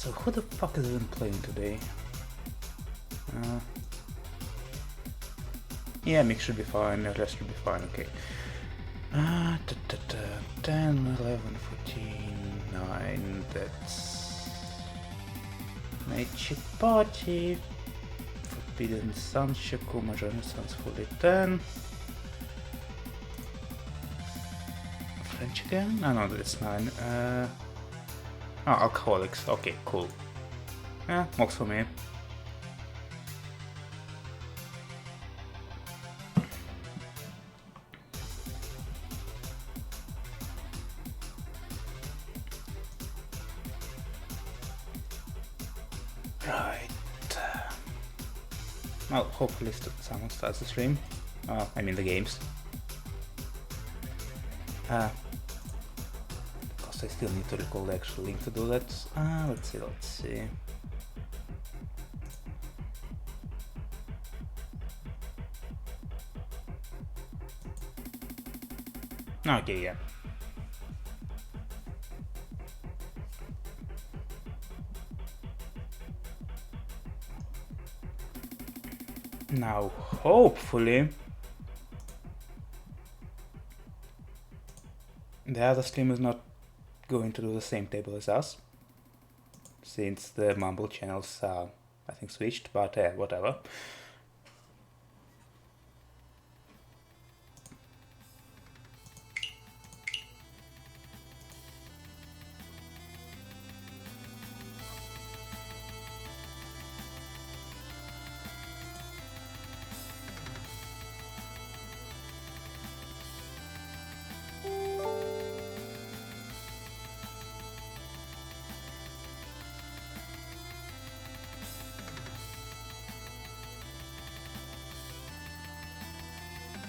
So who the fuck is even playing today? Yeah, Mick should be fine, the rest should be fine, okay. 10, 11, 14, 9, that's... Magic Party, Forbidden Sun, Yakumemes, Renaissance fully 10. French again? Oh no, that's 9. Oh, Alcoholics, okay, cool. Yeah, works for me. Right. Well, hopefully someone starts the stream. I mean the games. Because I still need to recall the actual link to do that. Let's see. Okay, yeah. Now, hopefully, the other stream is not going to do the same table as us, since the Mumble channels are, I think, switched, but whatever.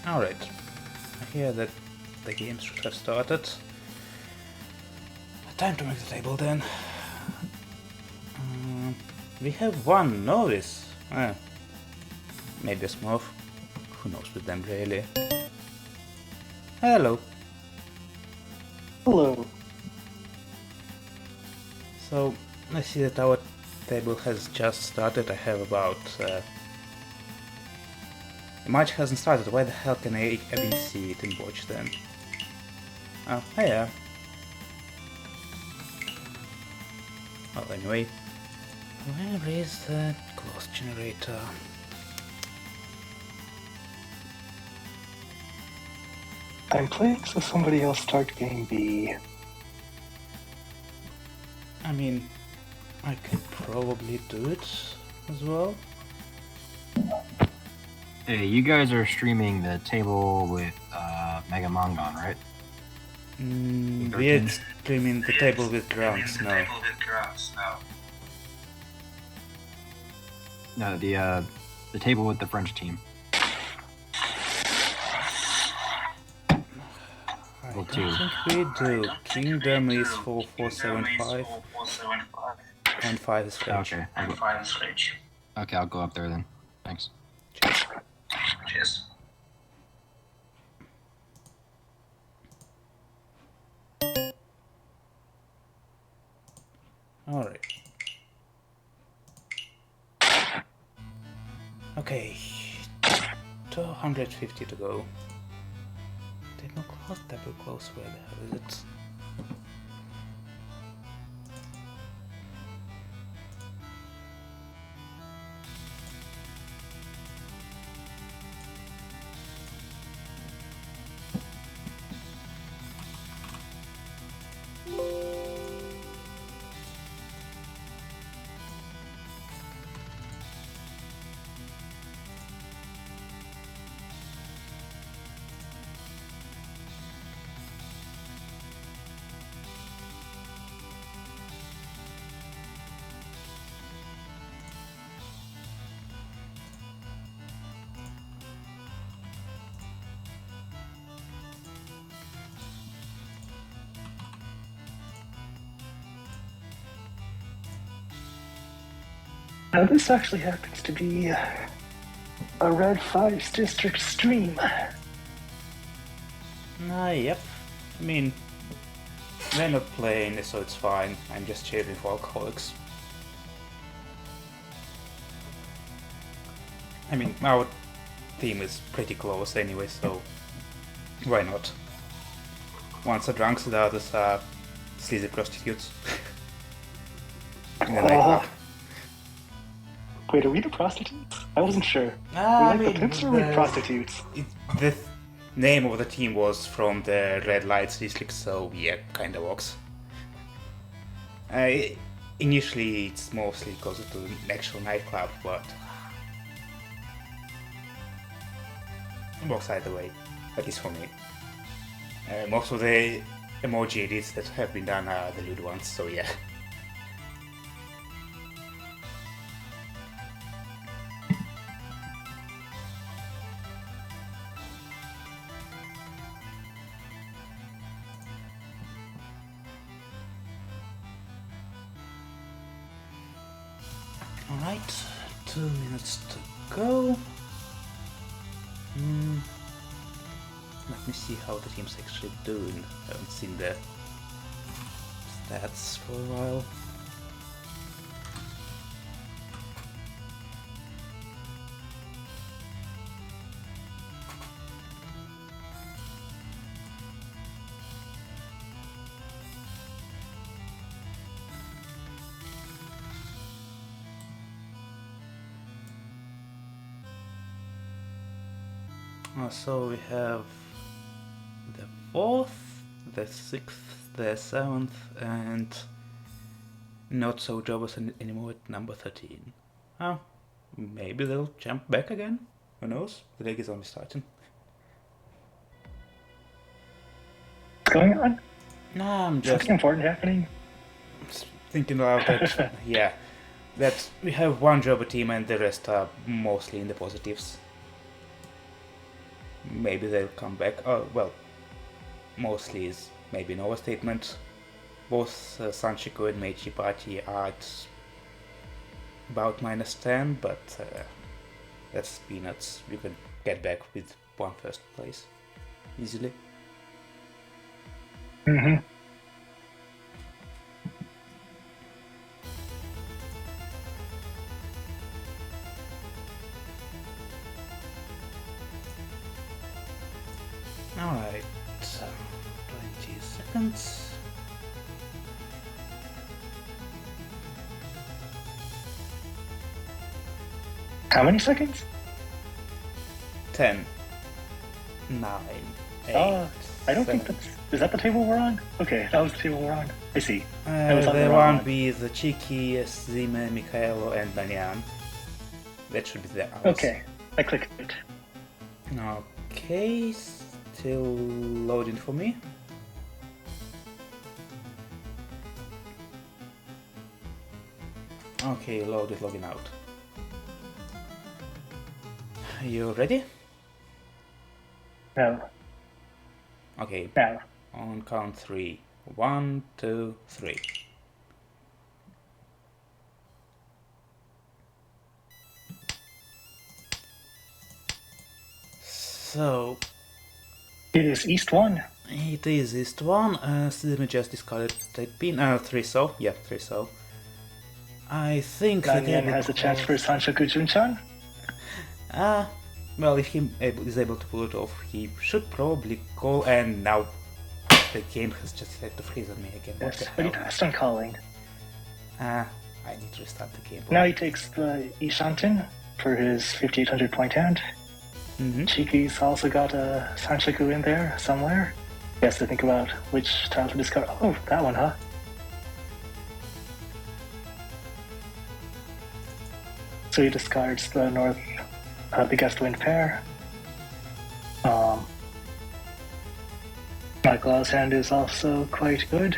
Alright, I hear that the games should have started. Time to make the table then. We have one novice. Maybe a smurf. Who knows with them really. Hello. Hello. So, I see that our table has just started. I have about... the match hasn't started. Why the hell can I even see it and watch then? Oh, hiya. Well, anyway. Where is the close generator? I'm playing so somebody else start game B. I mean, I could probably do it as well. Hey, you guys are streaming the table with Mega Mongon, right? We're streaming the table with Grunts now. No, the table with the French team. I don't think we do. Kingdom is 4475 and 5 is French. Okay. Okay, I'll go up there then. Thanks. Cheers. Alright. Okay. 250 to go. Table close, where the hell is it? Now this actually happens to be a Red 5's district stream. Yep. I mean, we're not playing, so it's fine. I'm just cheering for Alcoholics. I mean, our team is pretty close anyway, so why not? One's are drunks, the others are sleazy prostitutes. In the nightclub. Wait, are we the prostitutes? I wasn't sure. I we like the mean, pimps or we prostitutes? The name of the team was from the red lights district, so yeah, kinda works. Initially, it's mostly because of the actual nightclub, but it works either way, at least for me. Most of the emoji edits that have been done are the lewd ones, so yeah. Alright, 2 minutes to go. Let me see how the team's actually doing. I haven't seen the stats for a while. So we have the 4th, the 6th, the 7th, and not so jobbers anymore at number 13. Oh, maybe they'll jump back again? Who knows? The league is only starting. What's going on? No, I'm just Something important happening? thinking about that. Yeah, that we have one jobber team and the rest are mostly in the positives. Maybe they'll come back. Oh, well, mostly is maybe an overstatement. Both Sanchiku and Meiji Party are at about -10, but that's peanuts. You can get back with one first place easily. Mm-hmm. Alright, 20 seconds. How many seconds? 10, 9, 8. I don't think that's... Is that the table we're on? Okay, that was the table we're on. I see. The one with Chiki, Zime, Mikhailo, and Danyan. That should be the ours. Okay, I clicked it. Okay, still loading for me. Okay, loaded, logging out. You ready? No. Okay, No. on count 3. 1, 2, 3. So, It is East 1. it is East 1, let me just discard that pin, 3 so, yeah, 3 so. I think Nanian has a chance for Sanshoku Junchan. Well, if he is able to pull it off, he should probably call, and now the game has just decided to freeze on me again. Yes, What but the he hell? passed on calling. I need to restart the game. Now he takes the Ishanten for his 5800 point hand. Chiki's also got a Sanshoku in there somewhere. He has to think about which tile to discard. Oh, that one, huh? So he discards the north, the gust wind pair. Michael's hand is also quite good.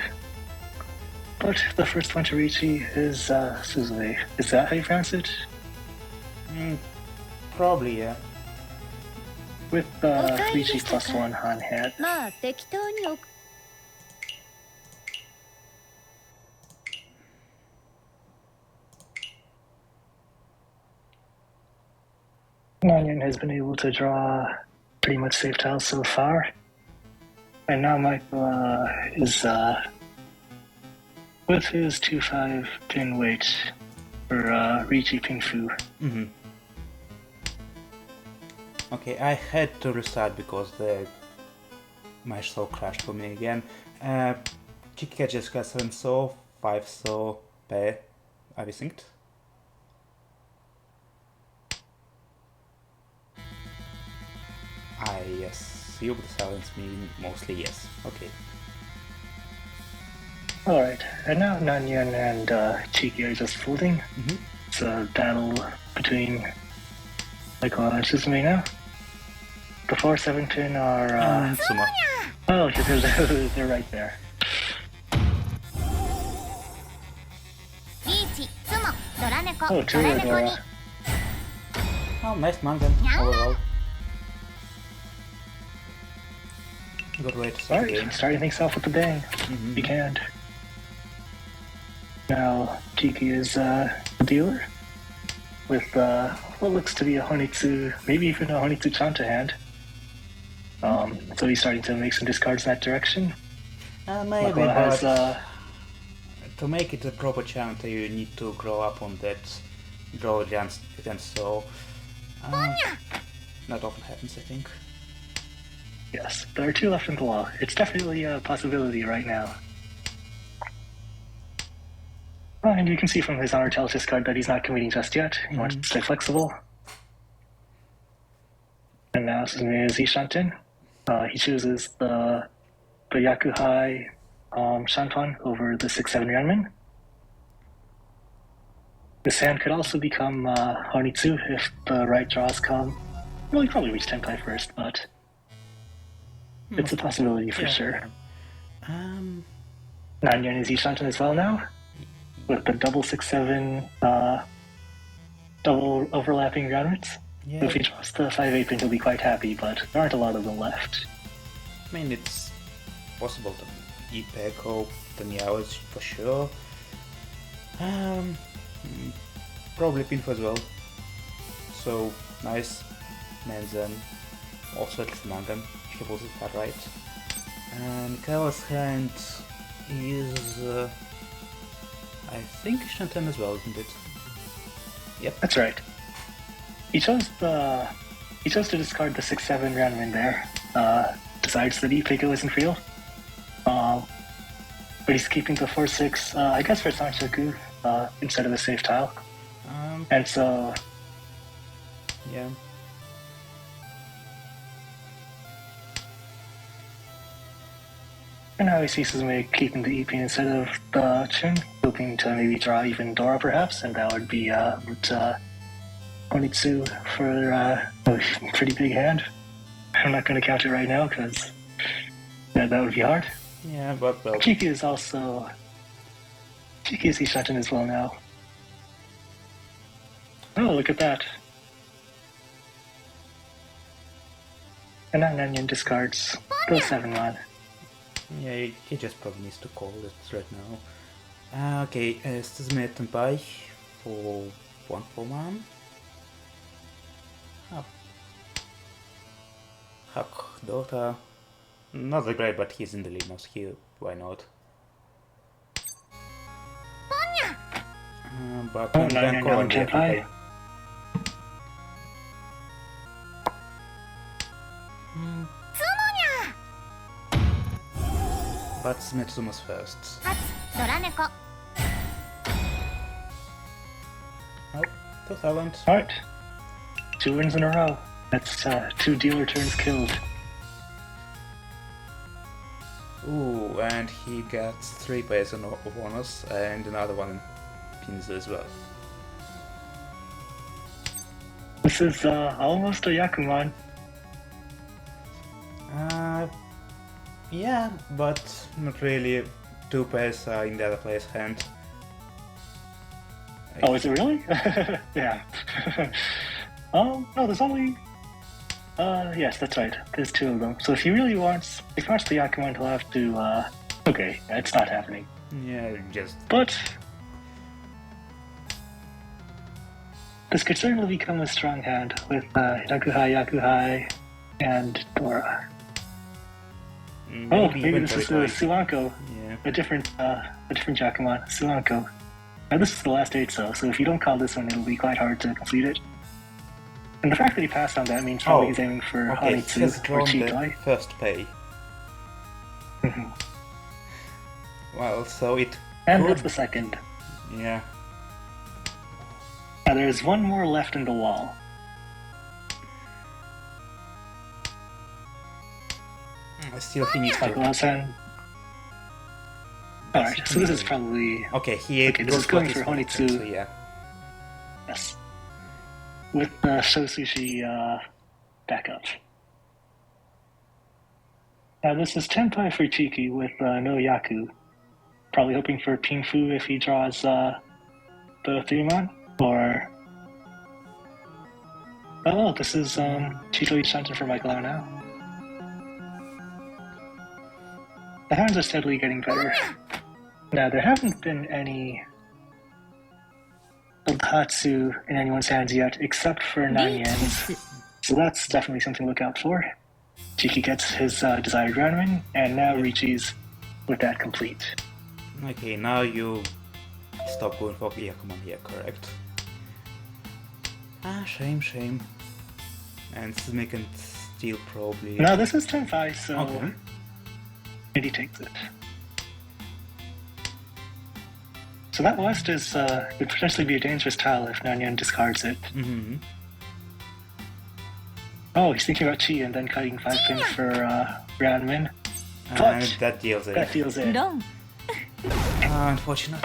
But the first one to reach is Suzue. Is that how you pronounce it? Probably, yeah. With Riichi +1 on hand. まあ適当に置く Nanian has been able to draw pretty much safe tiles so far. And now Michael is with his 2-5 pin weight for Riichi Ping Fu. Okay, I had to restart because the match so crashed for me again. Chica just got 7 so, 5 so, P. Are we synced? I assume the silence means mostly yes. Okay. Alright, and now Nanyan and Chiki are just folding. It's a battle between Michael and Suzume now. The 4-7 pin are... Sumo. Oh, they're right there. Oh, two Adora. Oh, nice manga overall. Good way to start the game. Alright, starting things off with a bang. You can. Now, Kiki is a dealer with what looks to be a Honitsu, maybe even a Honitsu Chanta hand. So he's starting to make some discards in that direction. Maybe, has, but to make it a proper Chanta, you need to grow up on that draw against so. Not often happens, I think. Yes, there are two left in the wall. It's definitely a possibility right now. And you can see from his Honor Tells discard that he's not committing just yet. He wants to stay flexible. And now Suzume is Ishanten. He chooses the Yakuhai Shanpan over the 6-7 Renmin. This hand could also become Honitsu if the right draws come. Well, he probably reach Tenkai first, but it's a possibility for sure. Nanyan is Ishanten as well now, with the double 6-7 double overlapping groundroots. Yeah. If he draws the 5-8 pin, he'll be quite happy, but there aren't a lot of them left. I mean, it's possible to eat Peko, the Meows for sure. Probably Pinfo as well. So, nice. Menzen, also at Mangan, if he pulls it that right. And Kawa's hand is, I think Shanten as well, isn't it? Yep. That's right. He chose to discard the 6-7 Ranmin there. Decides that Ipeko isn't real. But he's keeping the 4-6, I guess for Sanchoku, instead of a safe tile. And so... Yeah. And now he sees Suzume keeping the EP instead of the Chun, hoping to maybe draw even Dora perhaps, and that would be Onitsu for a pretty big hand. I'm not going to count it right now because that would be hard. Yeah, but well. Chiki is Ishanten as well now. Oh, look at that. And now Nanyan discards the 7-1. Yeah, he just probably needs to call it right now. Okay, Suzume Tenpai for 1-4-man. Hak Dota. Not that great, but he's in the lead now, so why not? But I'm Nanyan calling down Tenpai. But Metsuma's first. Oh, 2000. Alright. 2 wins in a row. That's 2 dealer turns killed. Ooh, and he gets 3 pairs of honors and another one in pins as well. This is almost a Yakuman. Yeah, but not really. 2 pairs are in the other player's hand. Oh, is it really? Yeah. No, there's only... yes, that's right. There's 2 of them. So if he wants the Yakuman, he'll have to, okay, it's not happening. Yeah, just... But... this could certainly become a strong hand with Yakuhai, and Dora. Maybe this is Sulanko. Yeah. A different Yakuman, Sulanko. Now this is the last 8 so if you don't call this one, it'll be quite hard to complete it. And the fact that he passed on that means probably he's aiming for okay, he Honitsu has or drawn the Chigai. first pay. Well, so it And could... that's the second. Yeah. Now there's one more left in the wall. I still think he's still... Alright, so this is probably... Okay, he this is going for Honitsu. So yeah. Yes. With the Shosushi backup. Now this is Tenpai for Chiki with no Yaku. Probably hoping for Pinfu if he draws the 3-mon. Or... Oh, this is Chito Shanten for Michael now. The hands are steadily getting better. Now, there haven't been any Hatsu in anyone's hands yet, except for 9-yen's. So that's definitely something to look out for. Chiki gets his desired Ranman, and now Richi's with that complete. Okay, now you stop going for Yakuman here, correct? Ah, shame. And Suzume can still probably... No, this is Tenpai, so... Okay. And he takes it. So that last could potentially be a dangerous tile if 9-yen discards it. Mm-hmm. Oh, he's thinking about Chi and then cutting 5 pins for Ranman. And that deals it. That deals it. Unfortunate.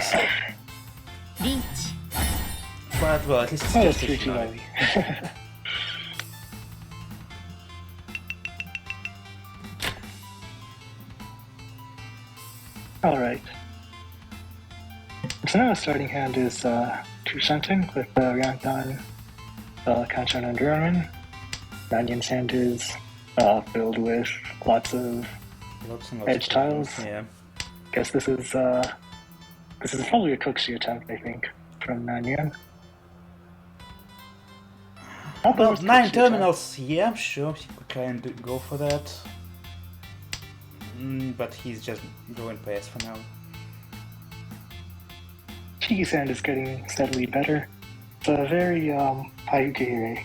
But well, at least it's just a finale. Alright. So now the starting hand is Tushanten with Ryantan, Kanchan, and Ranman. 9-yen's hand is filled with lots of edge tiles. Yeah. Guess this is probably a Kokushi attempt, I think, from 9-yen. Well, 9 terminals, yeah, I'm sure he could try and go for that. But he's just going past for now. Chiki's hand is getting steadily better. It's a very high Ukehire.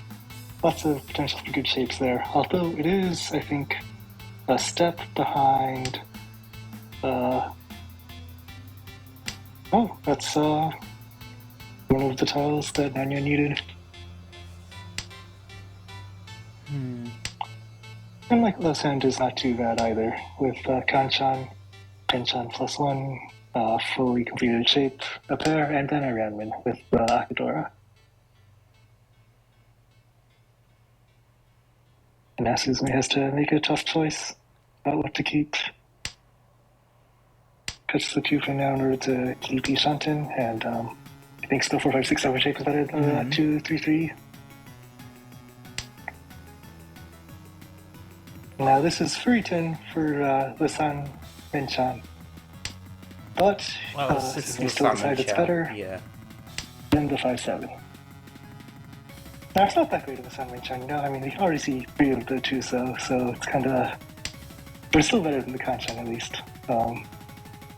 Lots of potential for good shapes there. Although it is, I think, a step behind... Oh, that's one of the tiles that 9-yen needed. And Michael's hand is not too bad either, with Kanchan, Tenchan +1, fully completed shape, a pair, and then a Ranman with Akadora. And now Suzume has to make a tough choice about what to keep. Cuts the 2 for now in order to keep Shanten, and I think still 4, 5, 6, 7 shape is better than 2, 3, 3. Now this is Furiton for Lisan Minchan. But Suzume still decides it's better than the 5-7. Now it's not that great of a Lisan Minchan, you know? I mean, you can already see 3 of the 2, so it's kind of... But it's still better than the Kanchan, at least.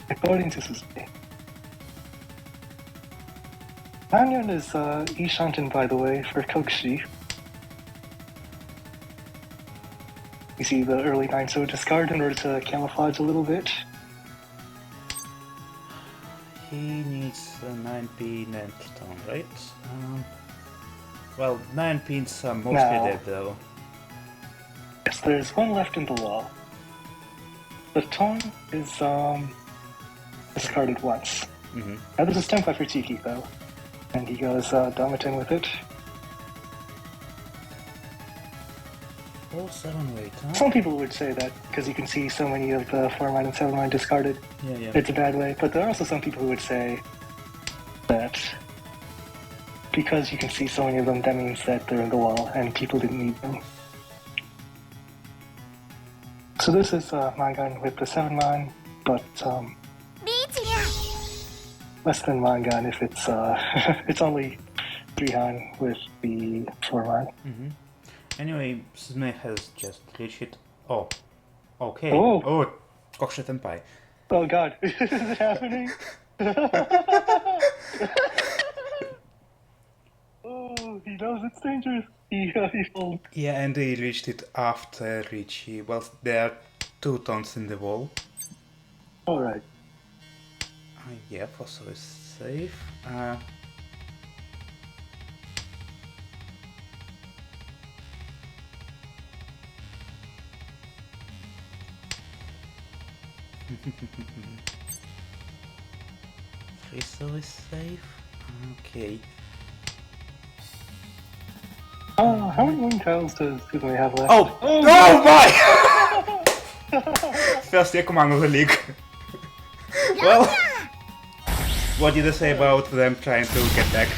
According to Suzume. 9-yen is Ishanten, by the way, for Kokushi. You see the early 9 so discard in order to camouflage a little bit. He needs a 9-pin and stone, right? Well, 9 pins are mostly dead though. Yes, there's one left in the wall. The tone is discarded once. Now this is Tenpai for Chiki though. And he goes Domaten with it. 4-7 weight, huh? Some people would say that because you can see so many of the 4-mine and 7-mine discarded, it's a bad way. But there are also some people who would say that because you can see so many of them, that means that they're in the wall and people didn't need them. So this is Mangan with the 7-mine, but less than Mangan if it's it's only 3-han with the 4-mine. Anyway, Suzume has just glitched. Oh. Okay. Oh, Kokushi Tenpai. Oh god, is it happening? Oh, he knows it's dangerous. He folds. Yeah, and they reached it after Richie. Well, there are 2 tons in the wall. Alright. Yeah, Fossil is safe. Crystal is safe. Okay. How many wind tiles does Kuzumi have left? Oh my! First Yakuman of the league. Well, what did I say about them trying to get back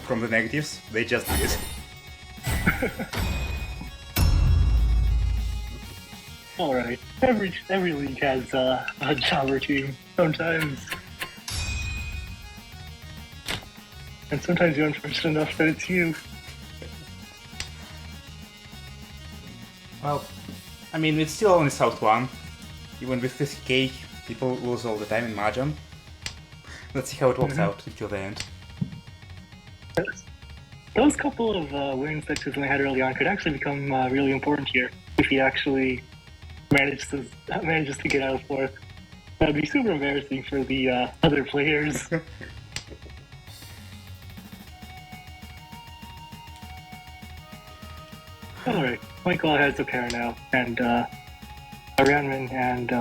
from the negatives? They just did. Alright. Every league has a jobber team sometimes. And sometimes you're unfortunate enough that it's you. Well, I mean, it's still only South 1. Even with 50k, people lose all the time in Mahjong. Let's see how it works out until the end. Those couple of wins that Kuzumi had early on could actually become really important here if he actually manages to get out of fourth. That'd be super embarrassing for the other players. Alright, Michael has a pair now, and Ranman and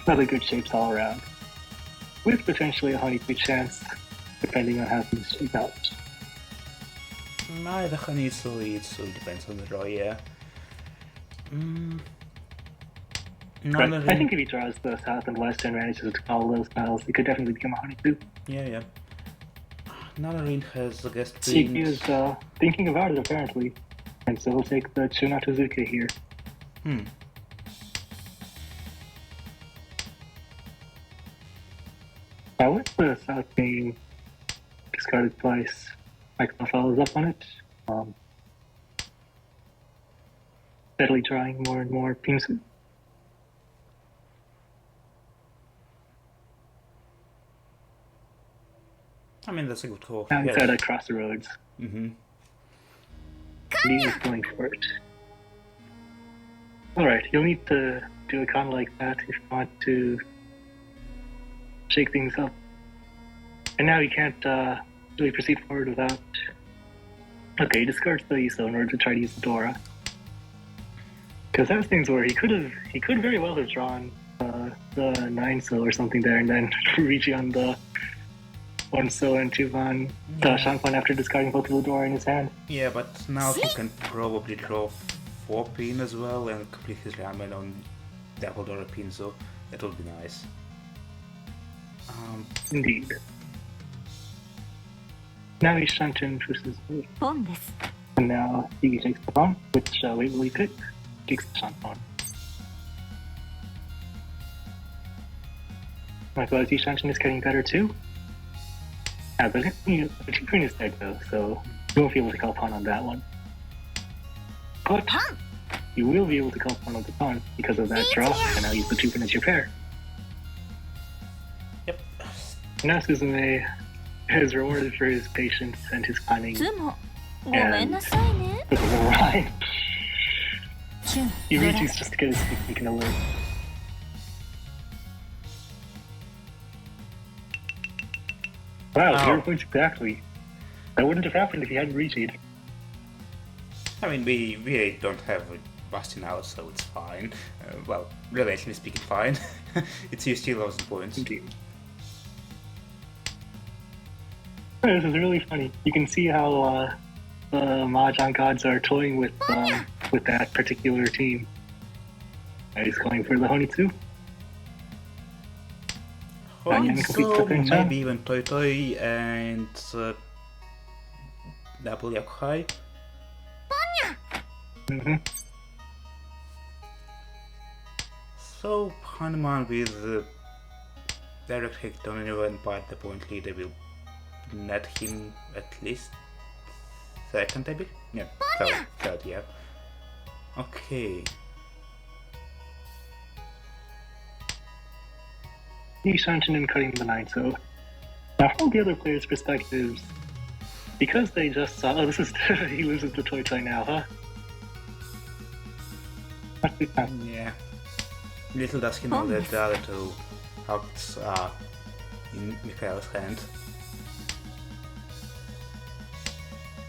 other good shapes all around. With potentially a honeypot chance, depending on how things shake out. Either Hanitsu, it depends on the draw, yeah. Right. I think if he draws the south and west and manages to follow those tiles, it could definitely become a honeypot. Yeah. Nanarin has, I guess, He is thinking about it apparently, and so he'll take the Chunatuzuka here. Now with the south being discarded twice, Michael follows up on it, steadily drawing more and more pieces. I mean, that's a good call. Now he's at a crossroads. Mm-hmm. He was going for it. Alright, you'll need to do a con like that if you want to shake things up. And now you can't really proceed forward without... Okay, he discards the ISO in order to try to use the Dora. Because that was things where he could very well have drawn the 9-so or something there and then reaching on the 1-so and 2-van Shanfan after discarding both of the Dora in his hand. Yeah, but now he can probably draw 4 pin as well and complete his ramen on double Dora pin, so that would be nice. Indeed. Now he's Shantin versus me. And now he takes the pawn, which we will pick. Takes the Shanton. Michael, as Shantin is getting better too. The 2 queen is dead though, so you won't be able to call pawn on that one. But you will be able to call pawn on the pawn because of that draw, and now use the 2 queen as your pair. Yep. Now Suzume is rewarded for his patience and his cunning. And this is a rhyme. He reaches just to get his technique in a win. Wow, 0 points exactly. That wouldn't have happened if he hadn't reached. I mean, we don't have a Bastion out, so it's fine. Well, relatively speaking, fine. It's still 1,000 points. Indeed. This is really funny. You can see how the Mahjong gods are toying with that particular team. He's going for the Honitsu. Honitsu, maybe even Toy Toy and double Yakuhai. So Hanuman with direct hit on anyone but the point leader will net him at least second, I believe? Yeah, third, yeah. Okay. He's Shantin and cutting the 9, so now from the other players' perspectives, Because they just saw. Oh, this is. He lives at the toy toy now, huh? Yeah. Little does he know that the other two hearts are in Mikhail's hand.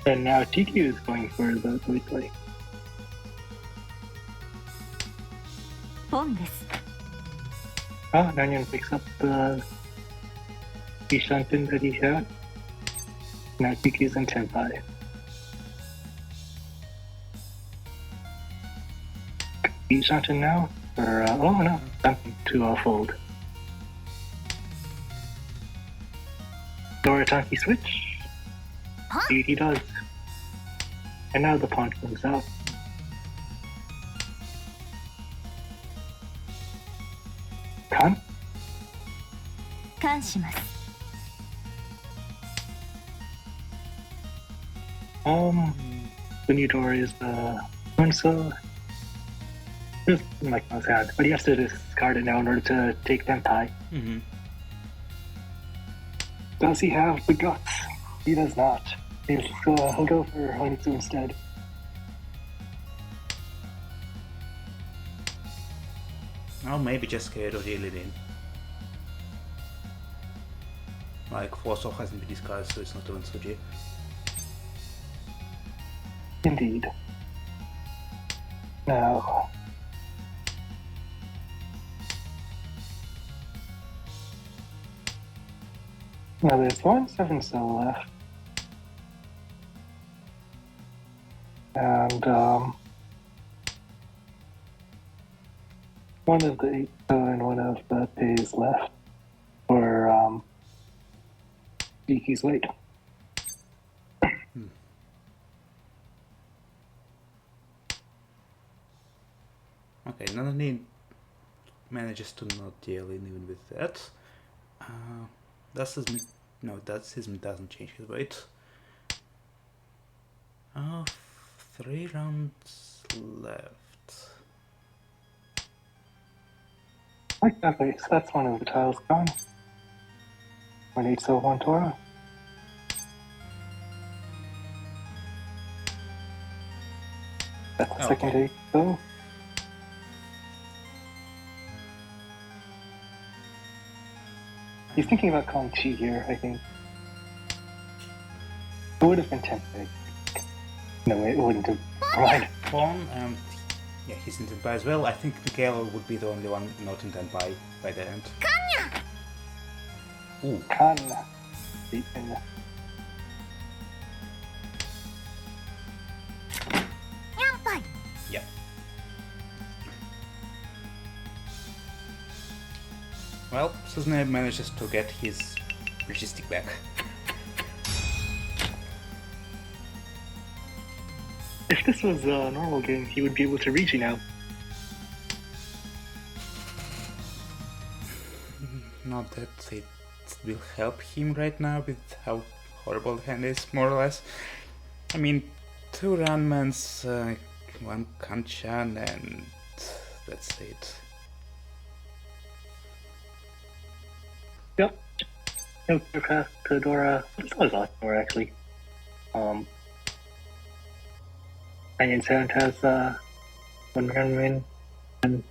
And now Tiki is going for the toy toy. Oh, Nanyan picks up the Ishantin that he had. Now Tiki's in Tenpai. Ishantin now? Or, oh no, something to fold. Doratanki switch? Indeed he does. And now the pawn comes out. Kan? The new door is Unso. Just like my hand, but he has to discard it now in order to take Tenpai. Does he have the guts? He does not. He'll go for Honitsu instead. Or maybe just scared of dealing in. Like, Forso hasn't been discussed, so it's not doing Suji. Indeed. Now. Now there's 1-7 cell left. And, one of the 8 and one of the days left for, Tiki's late. Okay, Nanani manages to not deal in even with that. That's his doesn't change his weight. 3 rounds left. Okay, so that's one of the tiles gone. 1-8 so 1 Tora. That's the second 8 so. He's thinking about calling Chi here, I think. It would have been tempting. No, it wouldn't have. Right. Pawn, and yeah, he's in Tenpai as well. I think Mikhail would be the only one not in Tenpai by the end. Kanya! Ooh. Kan. Yeah. Well, Suzune manages to get his logistic back. If this was a normal game, he would be able to reach you now. Not that it will help him right now with how horrible the hand is, more or less. I mean, 2 Ranmans, 1 Kanchan, and that's it. Yep. No clear path to Dora. It's always on Dora, actually. Onion Sound has 1 Ranman and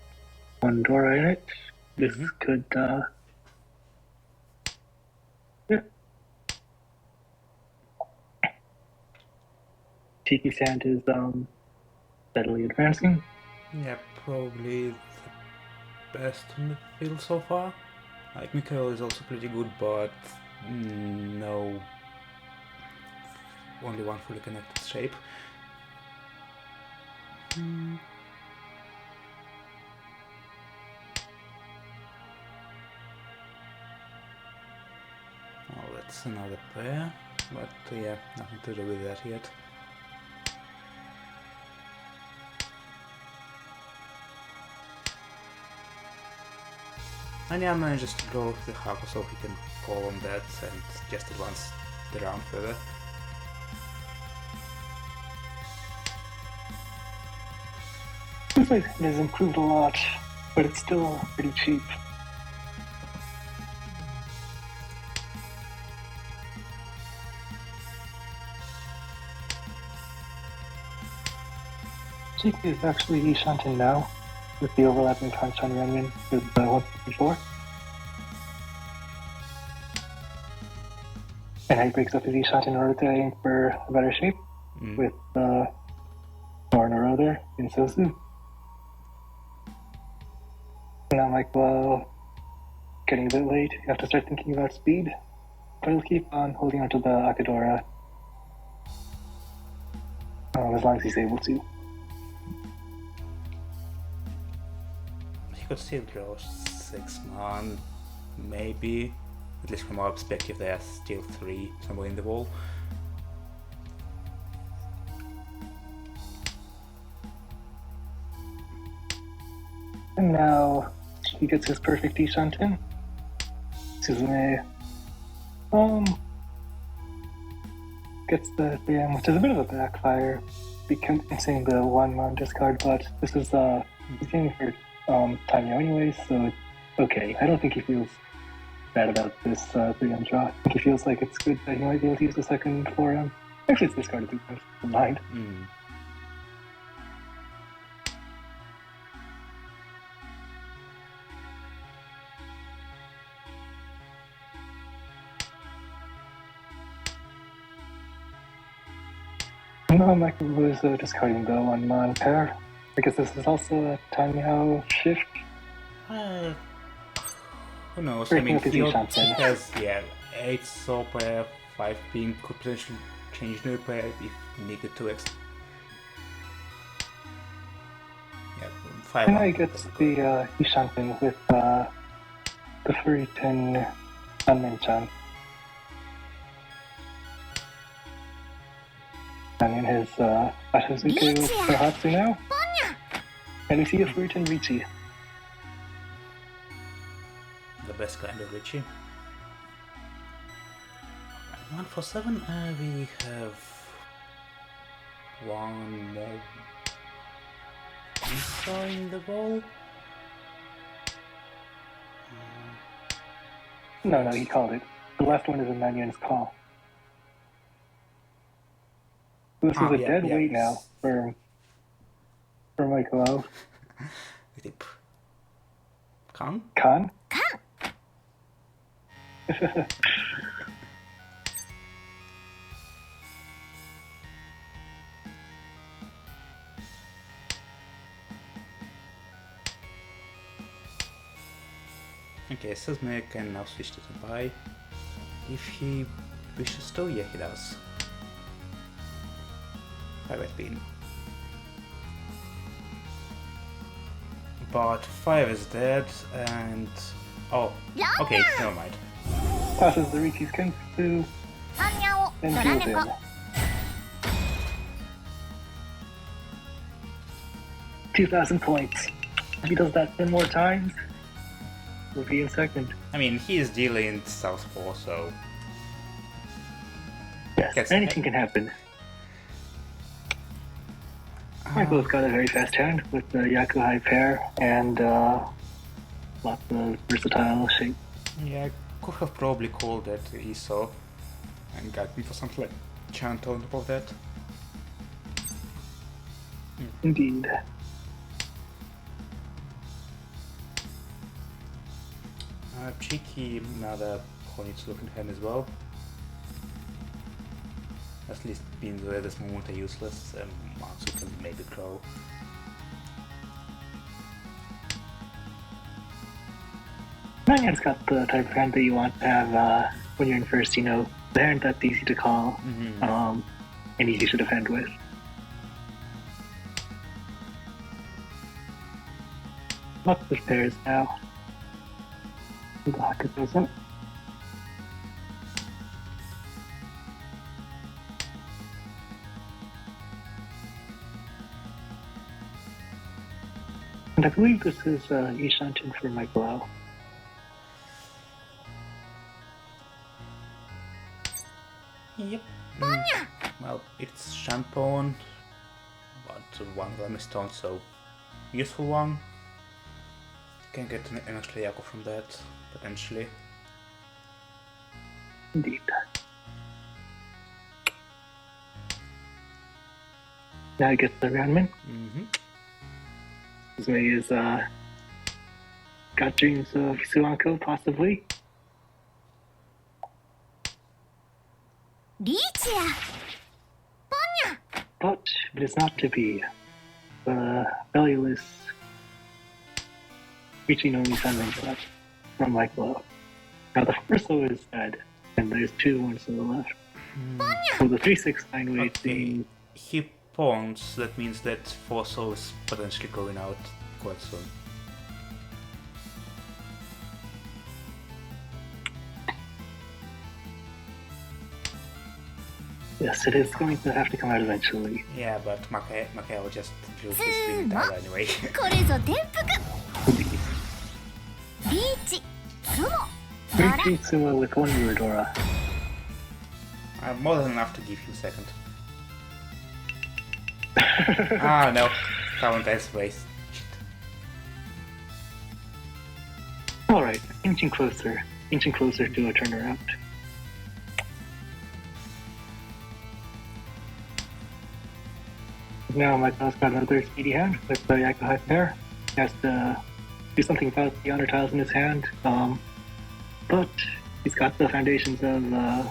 1 Dora in it. This could, yeah. Tiki Sand is steadily advancing. Yeah, probably the best in the field so far. Like, Mikhail is also pretty good, but no, only 1 fully connected shape. Oh, that's another pair, but yeah, nothing to do with that yet. And yeah, manages to draw the Haku so he can call on that and just advance the round further. Looks like it has improved a lot, but it's still pretty cheap. Chiki is actually Ishantin now, with the overlapping Sunshine Renmin with the 154. And he breaks up his Ishantin in order to aim for a better shape, with more in a row there in Sosu. And I'm like, well, getting a bit late, you have to start thinking about speed. But he'll keep on holding onto the Akadora as long as he's able to. He could still draw 6 man, maybe. At least from our perspective, there's still 3 somewhere in the wall. And now he gets his perfect Ishantin. Suzume gets the DM, which is a bit of a backfire, considering the 1-man discard, but this is he's getting for Tanya anyways, so it's okay. I don't think he feels bad about this 3-man draw. I think he feels like it's good that he might be able to use the second for him. Actually, it's discarded 2 times from mind. No, Michael was discarding the 1-man pair, because this is also a Tanya shift. Who knows? Breaking I up mean, his he Ishantin. has 8 soul pair, 5 ping, could potentially change new pair if needed to extra. Yeah, 5 And now he gets the Ishantin with the Furitan Unmenchan. And in his Ashizuke with Kohatsu now. And we see a Furitan Richi. The best kind of Richie. 147, we have 1 more Isa in the wall. No, he called it. The last one is a Manion's call. This is a dead weight now for Michael. Khan? Khan? Okay, Suzume can now switch to Senpai. If he wishes to, yeah, he does. 5 has been. But 5 is dead, and... oh, okay, never mind. Passes the Riki's Kensu and heals in. 2,000 points. If he does that 10 more times, we'll be in second. I mean, he is dealing Southpaw, so... yes, anything can happen. Michael's got a very fast hand with the Yaku High pair and lots of versatile shape. Yeah, I could have probably called that Iso and gotten for something like Chant on top of that. Indeed. Cheeky, another Konitsu looking hand as well. At least being the this moment are useless, Matsu can maybe grow. Manion's got the type of hand that you want to have when you're in first, you know, the hand that's easy to call and easy to defend with. Lots of pairs now. Block it doesn't. And I believe this is Ishantin for Michael. Yep. Well, it's Shampoo, but one of them is stone, so useful one. Can get an extra Yaku from that, potentially. Indeed. Now he gets the Ranman. Mm-hmm. Suzume is got dreams of Suanko, possibly. But it is not to be. The valueless reaching only sending left from my below. Now the Forso is dead, and there's 2 ones to the left. So the 369 weight Okay. He pawns, that means that Forso is potentially going out quite soon. Yes, it is going to have to come out eventually. Yeah, but Macao just drew his limit out anyway. これぞ転覆リーチツモ Reaching Sumo with 1 Uradora. More than enough to give you a second. Ah, no. Found that waste. Alright, inching closer to a turnaround. Now Michael's got another speedy hand with the Yakuhai pair. He has to do something about the honor tiles in his hand, but he's got the foundations of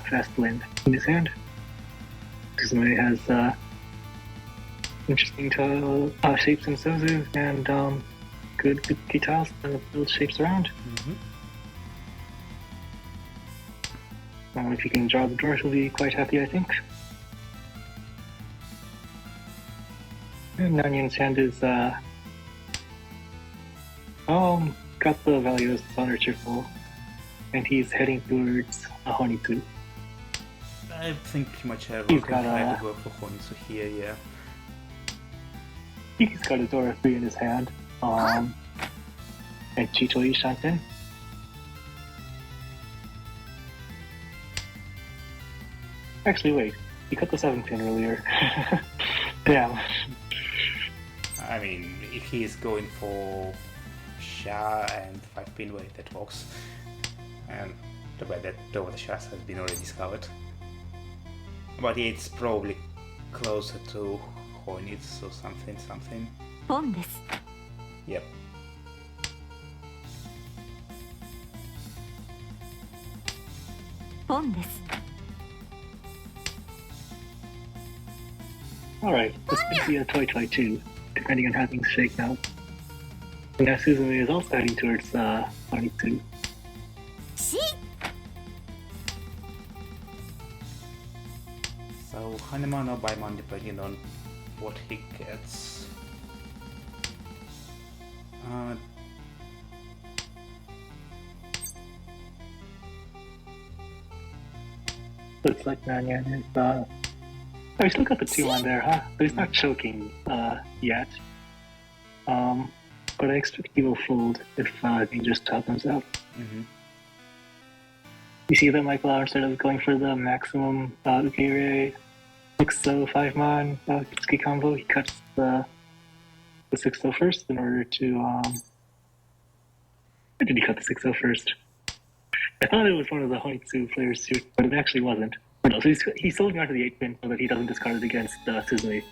Fast Wind in his hand. Suzume has interesting shapes in Sozu and good key tiles to build shapes around. If he can draw the door, he'll be quite happy, I think. And Nanyan's hand is got the value as honor triple, and he's heading towards a Honitsu. I think Macha He's will got try to go for Honitsu here, yeah. He's got a Dora 3 in his hand, and Chitoi Shanten. Actually, wait, he cut the 7-pin earlier. Damn. I mean, if he is going for Sha and 5-pin way, that works. And the way that over the Shas has been already discovered. But it's probably closer to Hornets or something. ポンです Yep. ポンです Alright, this could be a Toy Toy too, depending on how things shake out. And now Suzume is also heading towards Honitsu. し So Hanneman or Baiman depending on what he gets. Looks like Nanyan is oh, he's still got the 2 on there, huh? But he's not choking yet. But I expect he will fold if Dangerous Top comes out. You see that Michael Lauer, instead of going for the maximum Ukere 6-5-mon Kitsuki combo, he cuts the 6-0 first in order to where did he cut the 6-0 first? I thought it was one of the Honitsu players too, but it actually wasn't. But no, so he's holding onto the 8-pin so that he doesn't discard it against Suzume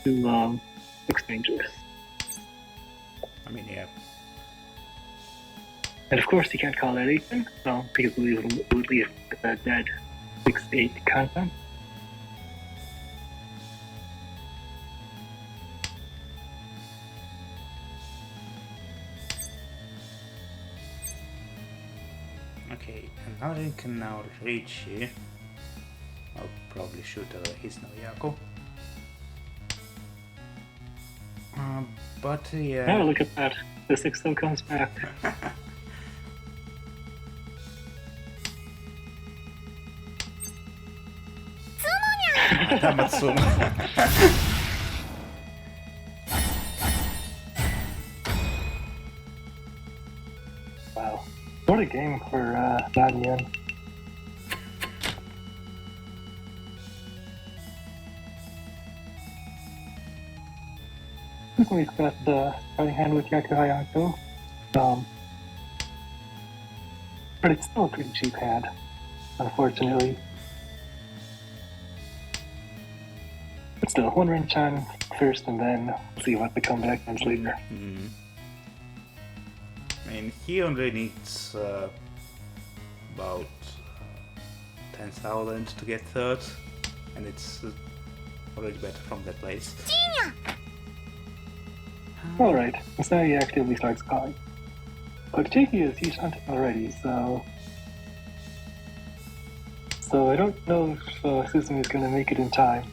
to looks dangerous. I mean, yeah. And of course, he can't call that 8-pin, well, because it would leave a dead 6-8 content. Okay, and now he can now reach here. I'll probably shoot his no Yako. But yeah. Oh, look at that. The 6-0 comes back. Wow. What a game for Nadian. We've got the starting hand with Yaku Hayato. But it's still a pretty cheap hand, unfortunately. still, one Rinchan first, and then see what the comeback comes later. I mean, he only needs about 10,000 to get third, and it's already better from that place. Alright, so now he actively starts calling. But Cheeky is Ishanten already, so I don't know if Suzume is going to make it in time.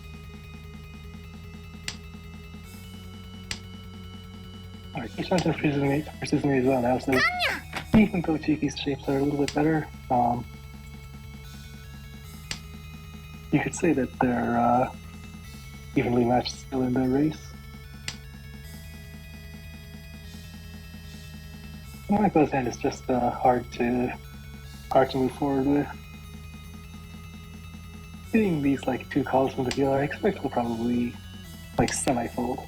Alright, Ishanten for Suzume as well now, so even though Cheeky's shapes are a little bit better, you could say that they're evenly matched still in their race. Michael's hand is just hard to move forward with. Getting these like 2 calls from the dealer, I expect will probably like semi-fold.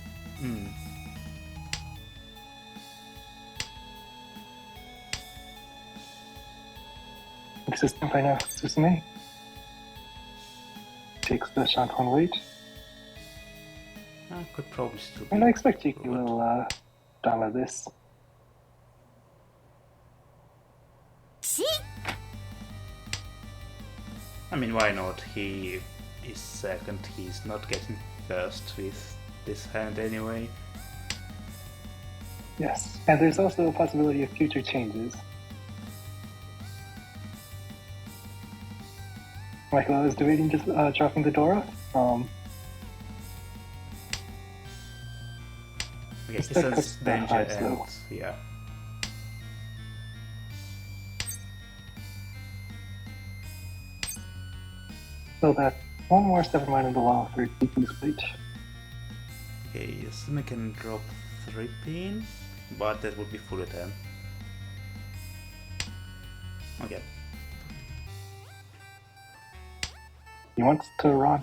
System by now, Suzume takes the Shanton weight. I could probably still. And I expect Cheeky will dama this. I mean, why not? He is second, he's not getting first with this hand anyway. Yes, and there's also a possibility of future changes. Michael, I was debating just dropping the Dora. Okay, he says danger and yeah. So that one more step of mine in the wall for Cheeky's plate. Okay, Suzume can drop 3 pin, but that would be full return. Okay. He wants to run.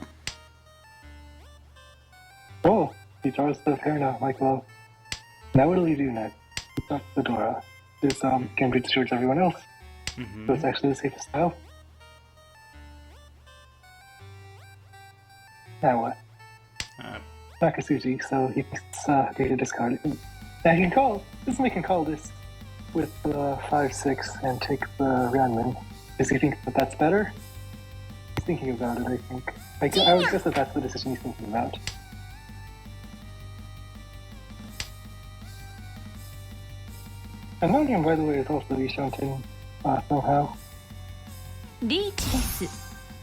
Oh, he draws the pair now, Michael. Now what will you do next? It's up the Dora. This can be towards everyone else. So it's actually the safest style. Now what? Nakasuji, so he thinks data discarded. Now he can call. Suzume can call this with 5-6 and take the Ranman. Does he think that that's better? He's thinking about it, I think. I would guess that that's the decision he's thinking about. And Nonium, by the way, is also Ishanten somehow.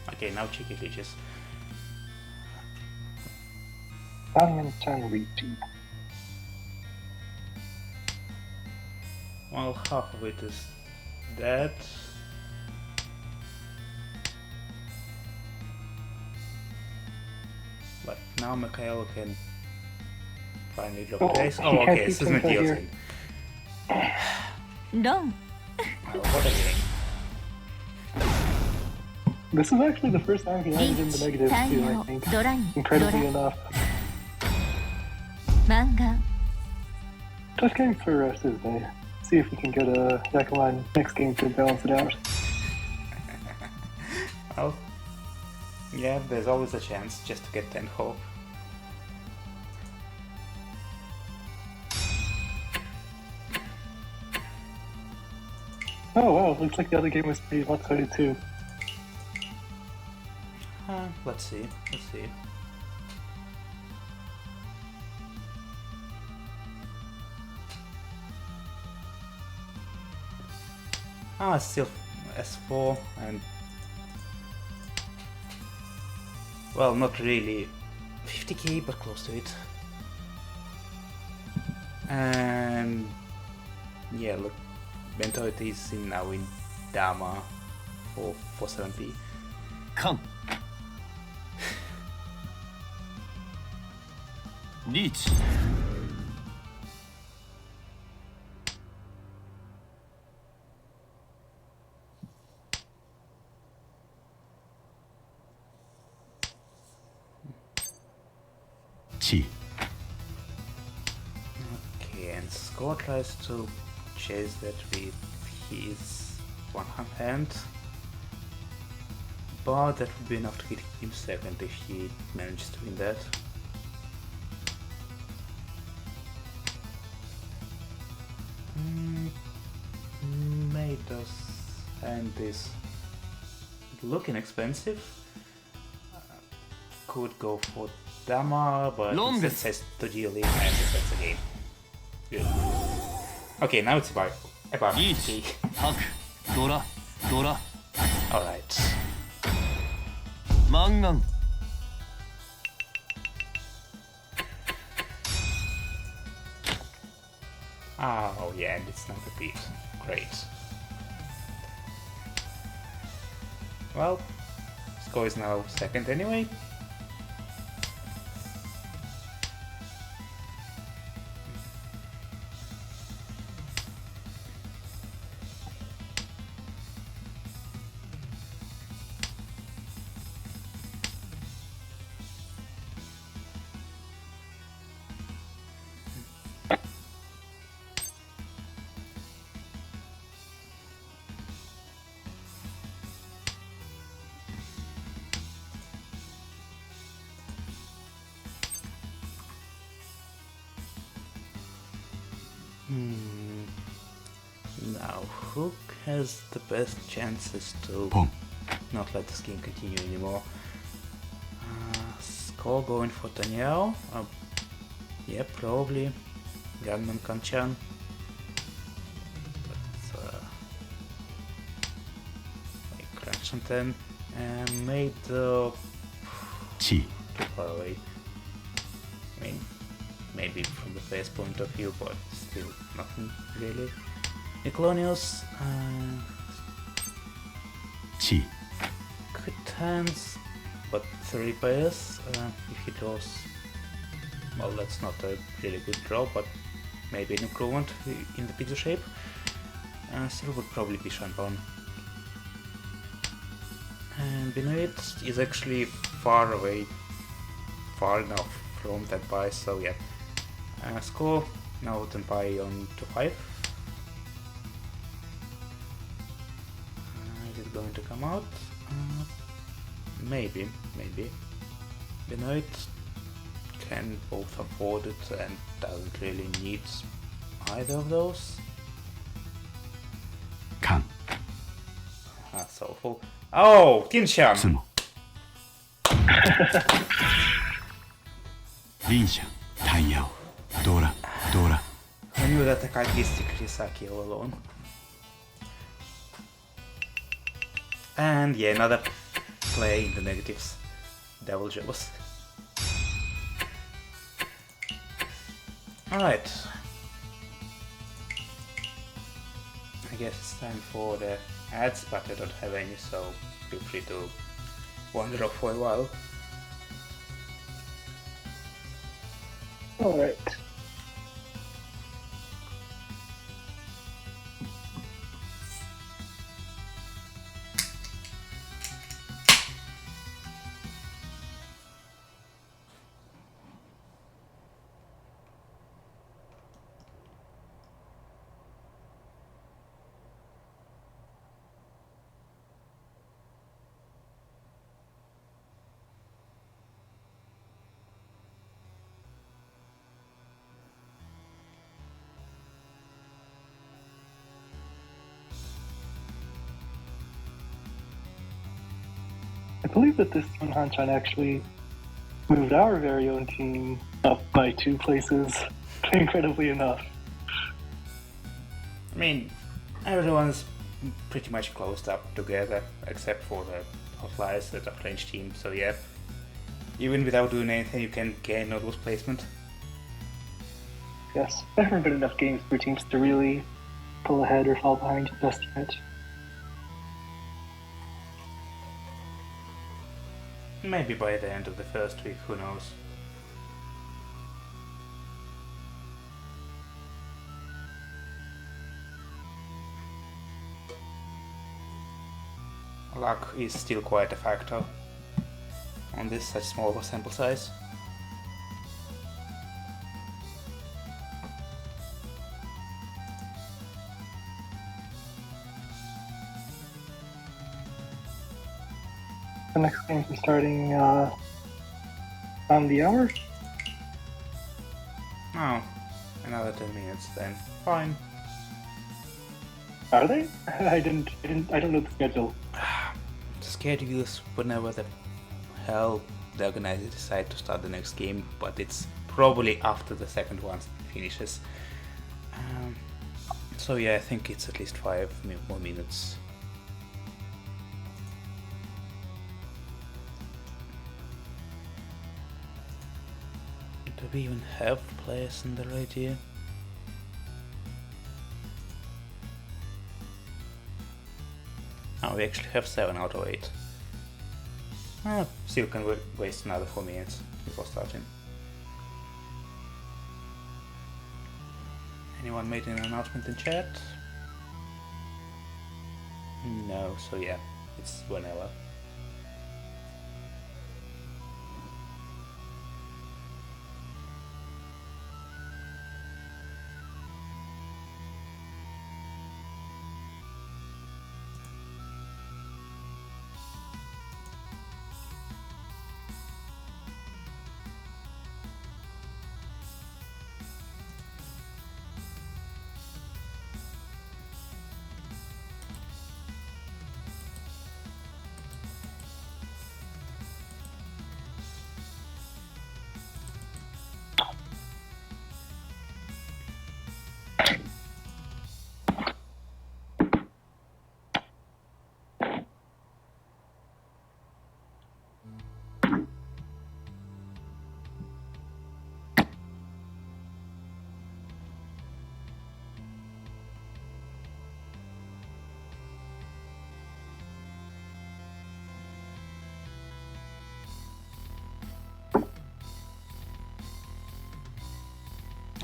Okay, now Cheeky leeches. Nonium-chan Riichi. Well, half of it is dead. But now Mikhail can finally drop place. Oh, okay, Suzume deals in. Long. Well, what a game. This is actually the first time he landed in the negative too, I think. Incredibly enough. Manga. Tough game for Suzume. See if we can get a Yakumemes next game to balance it out. Well, yeah, there's always a chance just to get 10 hope. Oh wow, looks like the other game was pretty lopsided too. Let's see. It's still S4 and... Well, not really 50k, but close to it. And... yeah, look, Mentality is now in Dama for 7p. Come. Neat. Chi. Okay, and Scott tries to chase that with his one hand, but that would be enough to get him second if he manages to win that. Those and this looking expensive. Could go for Dama, but instead says to deal in and defense again. Good. Okay, now it's about key. Alright. Oh yeah, and it's not a beat. Great. Well, score is now second anyway. Now, who has the best chances to not let this game continue anymore? Score going for Danielle. Yeah, probably. Gunman Kanchan. But, like Cranshampton. And made too far away. I mean, maybe from the face point of view, but still nothing really. Nicolonius, good hands, but 3 pairs. If he draws, well, that's not a really good draw, but maybe an improvement in the pizza shape. Still would probably be Champagne. And Benoit is actually far enough from that buy, so yeah. Score now Tenpai on to 5. Is it going to come out? Maybe. Benoit can both afford it and doesn't really need either of those. That's awful. Oh, Kinshan! I knew that I can't miss Kisaki all alone. And yeah, another play in the negatives. Devil jealous. Alright. I guess it's time for the ads, but I don't have any, so feel free to wander off for a while. Alright. I believe that this one Hanchan actually moved our very own team up by 2 places, incredibly enough. I mean, everyone's pretty much closed up together, except for the outliers that are French team, so yeah. Even without doing anything, you can gain all those placement. Yes, there haven't been enough games for teams to really pull ahead or fall behind just yet. Maybe by the end of the first week, who knows. Luck is still quite a factor on this such small sample size. The next games are starting on the hour. Oh, another 10 minutes then. Fine. Are they? I don't know the schedule. The schedule is whenever the hell the organizers decide to start the next game, but it's probably after the second one finishes. So yeah, I think it's at least 5 more minutes. Do we even have players in the radio? Oh, we actually have 7 out of 8. Still can waste another 4 minutes before starting. Anyone made an announcement in chat? No, so yeah, it's whenever.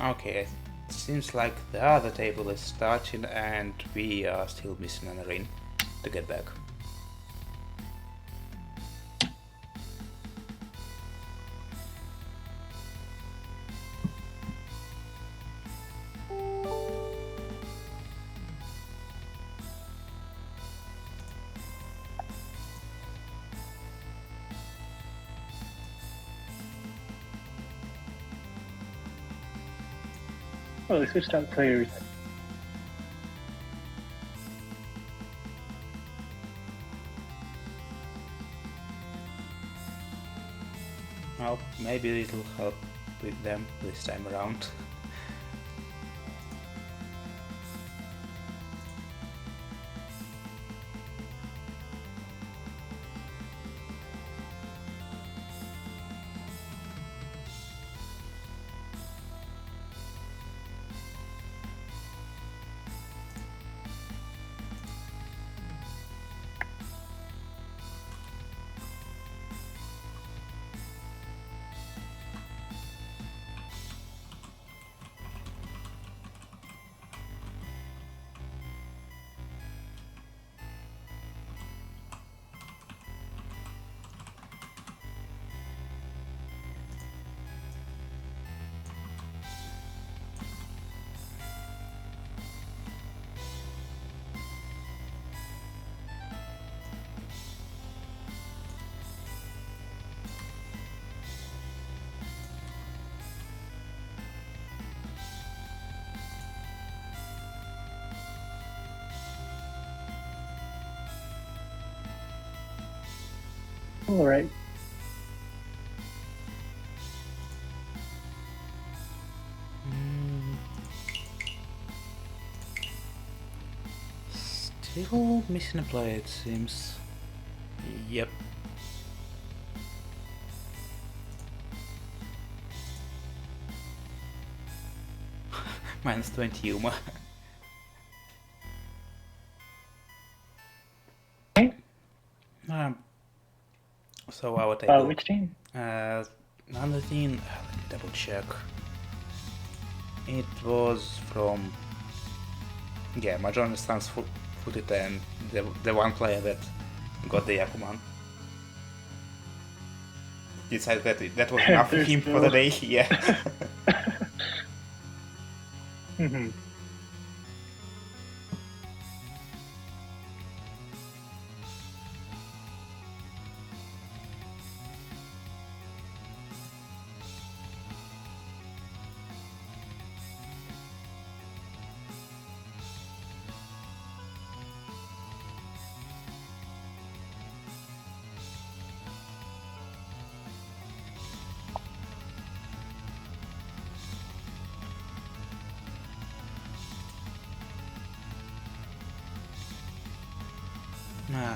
Okay, it seems like the other table is starting and we are still missing an arena to get back. Oh, they switched out players. Well, maybe it'll help with them this time around. All right. Still missing a player, it seems. Yep. Minus 20 humor. So our table. Which team? Another team, let me double check. It was from, yeah, Majority Stance Footed and the one player that got the Yakuman. Decided that was enough for him for the day, yeah. Mm-hmm. I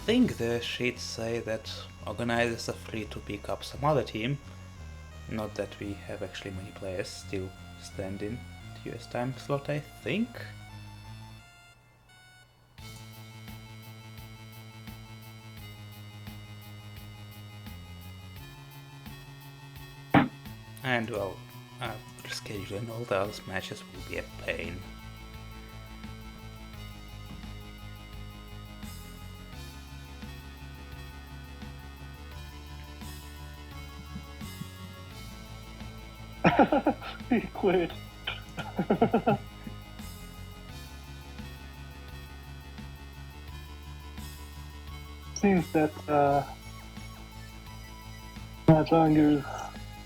think the sheets say that organizers are free to pick up some other team. Not that we have actually many players still standing the US time slot, I think. And well, scheduling all those matches will be a pain. He quit. Seems that Jonger's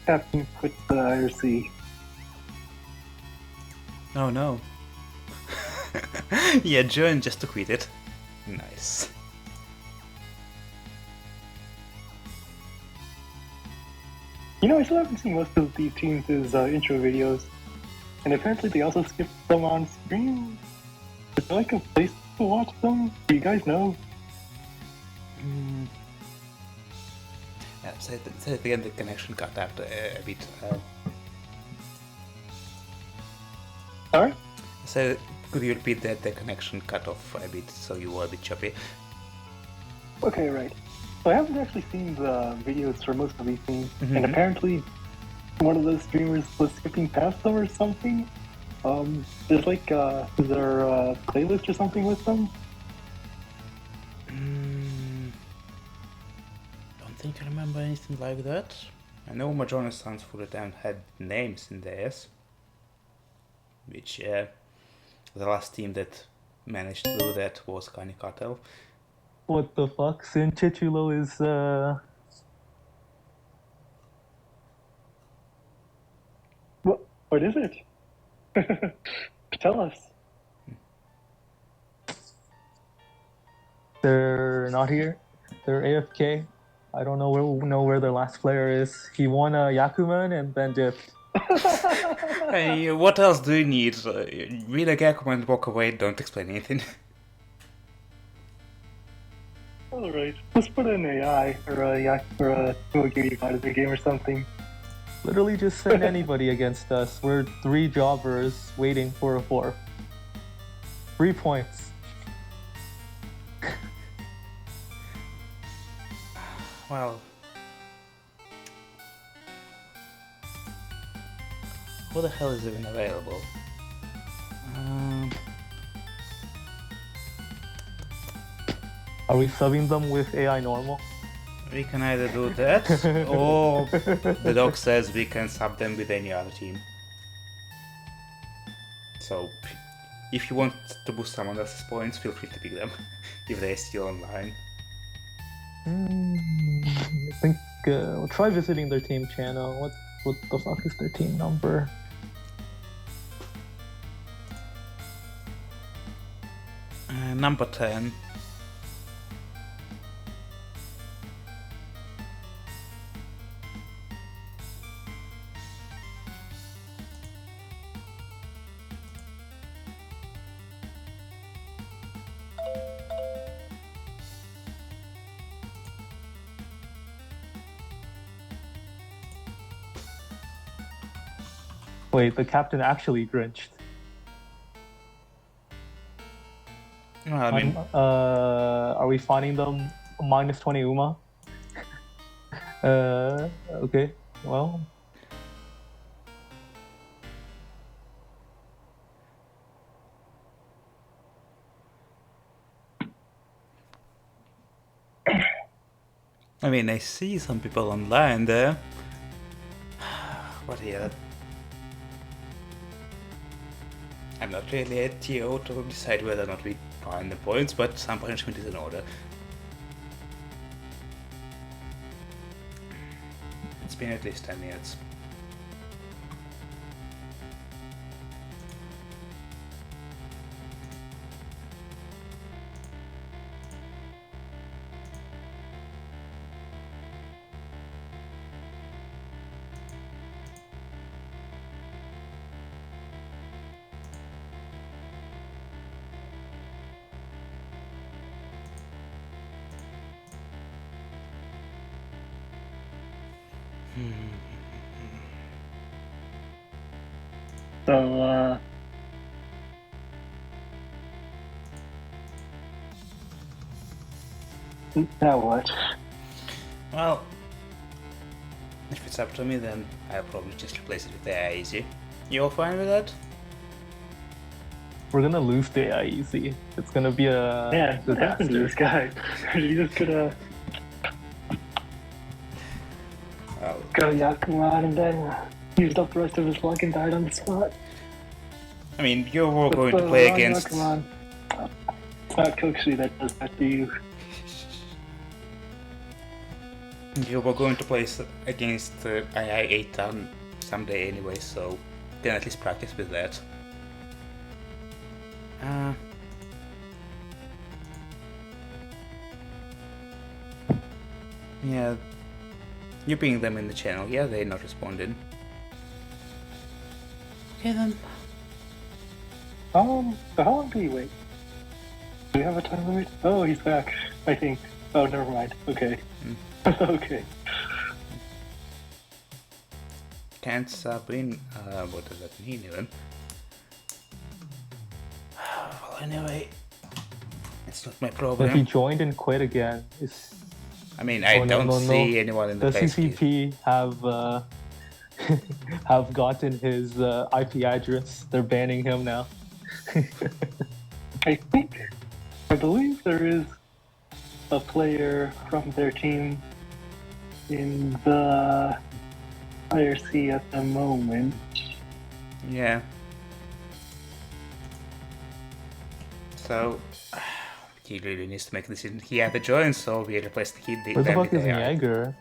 captain quit the IRC. Oh no. Yeah, Joan just to quit it. Nice. You know, I still haven't seen most of these teams' intro videos, and apparently they also skipped them on stream. Is there like a place to watch them? Do you guys know? Yeah, say it again, the connection cut out a bit. Sorry? So could you repeat that? The connection cut off a bit, so you were a bit choppy. Okay, right. So I haven't actually seen the videos for most of these teams, and apparently one of the streamers was skipping past them or something. There's like, is there a playlist or something with them? Don't think I remember anything like that. I know Majorna Sons for the time had names in theirs, which the last team that managed to do that was Kani Cartel. What the fuck? Sin Chichulo is, What is it? Tell us. They're not here. They're AFK. I don't know where their last player is. He won a Yakumen and then dipped. Hey, what else do you need? Read a Yakumen and walk away, don't explain anything. Alright, let's put an AI or a Tuogiri out of the game or something. Literally just send anybody against us. We're 3 jobbers waiting for a 4. 3 points. Well, what the hell is even available? Are we subbing them with AI normal? We can either do that, or the doc says we can sub them with any other team. So, if you want to boost someone else's points, feel free to pick them, if they're still online. I think we'll try visiting their team channel. What the fuck is their team number? Number 10. Wait, the captain actually grinched. I mean, are we finding them minus 20 UMA? Okay, well. I see some people online there. But yeah, I'm not really a TO to decide whether or not we find the points, but some punishment is in order. It's been at least 10 minutes. So, now what? Well, if it's up to me, then I'll probably just replace it with AI Easy. You all fine with that? We're gonna lose the AIEZ. It's gonna be a Yeah, what happened to this guy? He just could have Well, got a Yakuman and then used up the rest of his luck and died on the spot. I mean, you were But going to the play wrong against... Yakuman. It's not Kokushi that does that to you. You were going to play against AI 8 someday anyway, so you can at least practice with that. Yeah, you ping them in the channel. Yeah, they're not responding. Okay then. So how long do you wait? Do we have a time limit? Oh, he's back, I think. Oh, never mind. Okay. Okay. Can't sub in. What does that mean even? Well, anyway, it's not my If he problem. joined and quit again, it's I mean, I don't see anyone in the the place. CCP have have gotten his IP address. They're banning him now. I believe there is a player from their team in the IRC at the moment. Yeah. So he really needs to make a decision. He had to join, so we replaced Where the them fuck with is AI. Jaeger?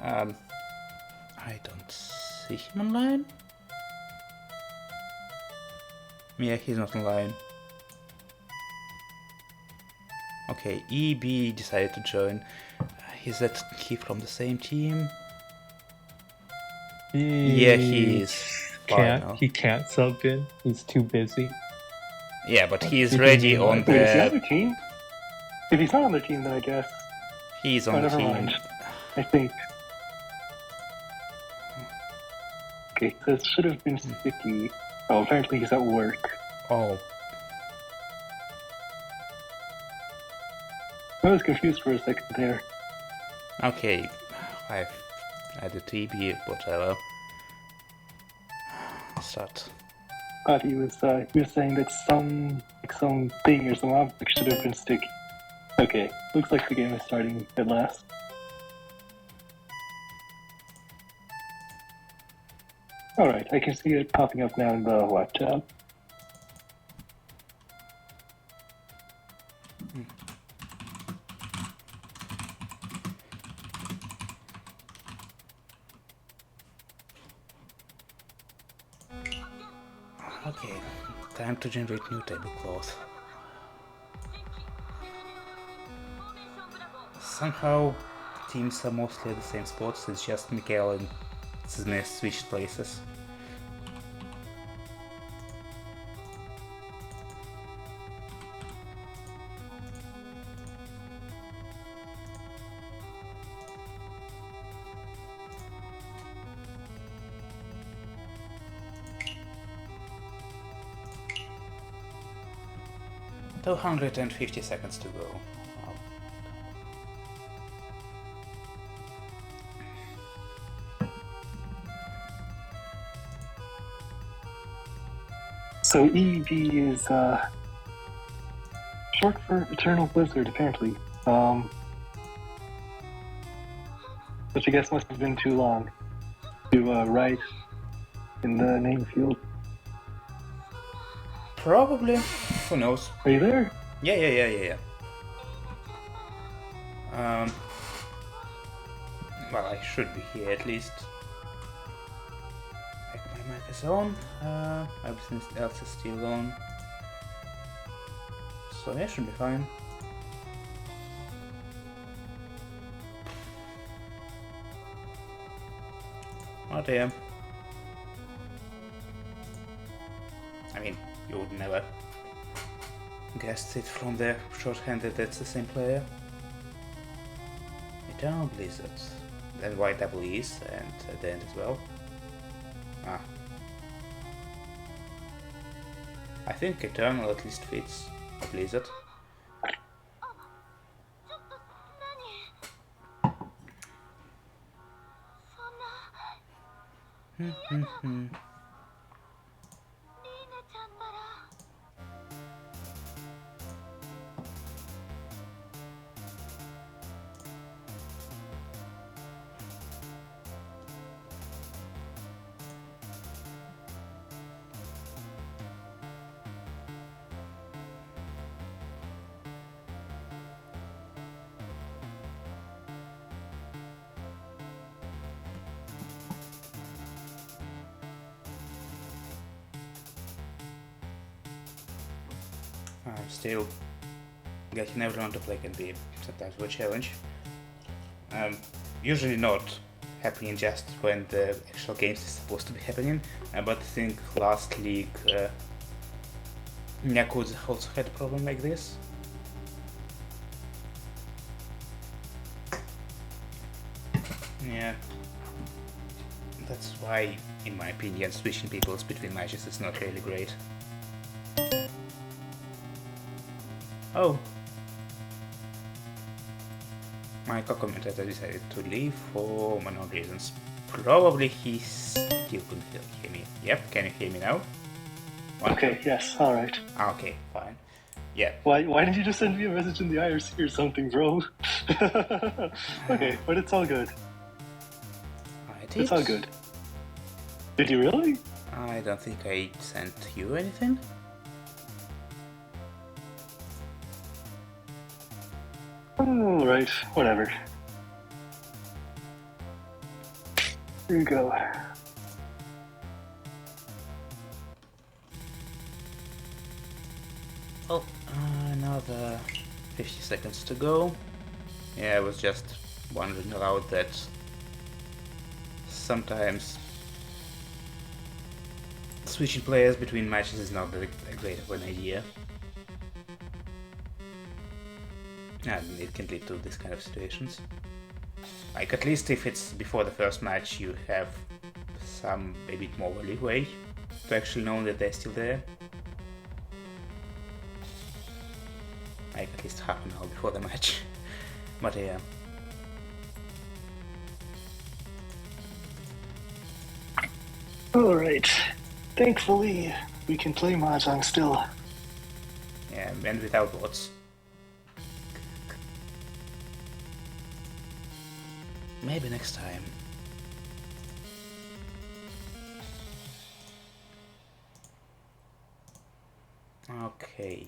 I don't see him online. Yeah, he's not online. Okay, EB decided to join. Is that he from the same team? Yeah, he is. He can't sub in. He's too busy. Yeah, but he is Speaking ready of- on Wait, is he on the. their team? If he's not on their team, then I guess. He's Oh, on the never team. mind. I think. Okay, so it should have been sticky. Oh, apparently he's at work. Oh, I was confused for a second there. okay. I've added TB, whatever. Start. Thought he was saying that some thing or some object should have been sticky. Okay, looks like the game is starting at last. Alright, I can see it popping up now in the what tab. Okay, time to generate new tablecloth. Somehow, teams are mostly at the same spots. It's just Mikael and Smith switched places. Two 150 seconds to go. So EV is short for Eternal Blizzard, apparently. Which I guess must have been too long to write in the name field. Probably. Who knows? Are you there? Yeah. Well, I should be here at least. My mic is on. Everything else is still on. So yeah, should be fine. Oh damn. I mean, you would never guess it from the shorthanded that's the same player. Eternal Blizzard. Then White Double E's and at the end as well. Ah. I think Eternal at least fits Blizzard. ちょっと何そんな嫌だリーナちゃんったら Still, getting everyone to play can be sometimes a challenge. Usually not happening just when the actual games is supposed to be happening, but I think last league Yakuza also had a problem like this. Yeah, that's why, in my opinion, switching peoples between matches is not really great. Oh, my co-commentator decided to leave for unknown reasons. Probably he still couldn't hear me. Yep, can you hear me now? Okay, yes, alright. Okay, fine. Yeah. Why didn't you just send me a message in the IRC or something, bro? Okay, but it's all good. I did. It's all good. Did you really? I don't think I sent you anything. Oh, right, whatever. Here you go. Oh, another 50 seconds to go. Yeah, I was just wondering aloud that sometimes switching players between matches is not that great of an idea. And it can lead to this kind of situations. Like, at least if it's before the first match, you have some a bit more leeway to actually know that they're still there. Like, at least half an hour before the match. But yeah. Alright. Thankfully, we can play Mahjong still. Yeah, and without bots. Maybe next time. Okay.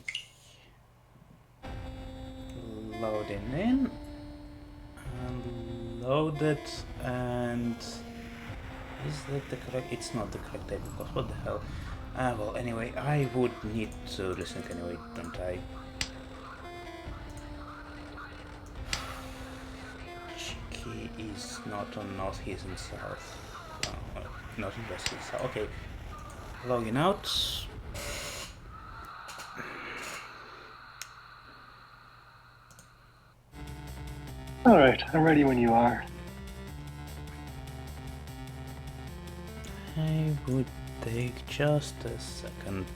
Loading in. And loaded, and is that the correct? It's not the correct table because what the hell? Well, anyway, I would need to listen anyway, don't I? He is not on north, he's in south. Not in west, he's south. Okay. Logging out. Alright, I'm ready when you are. I would take just a second.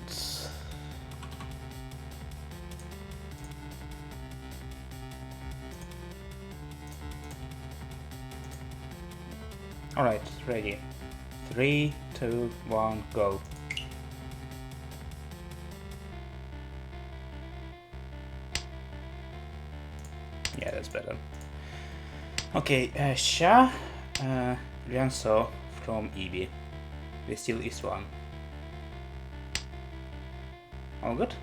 Alright, ready. 3, 2, 1, go. Yeah, that's better. Okay, Sha, Ryanso from Eevee. We still is one. All good?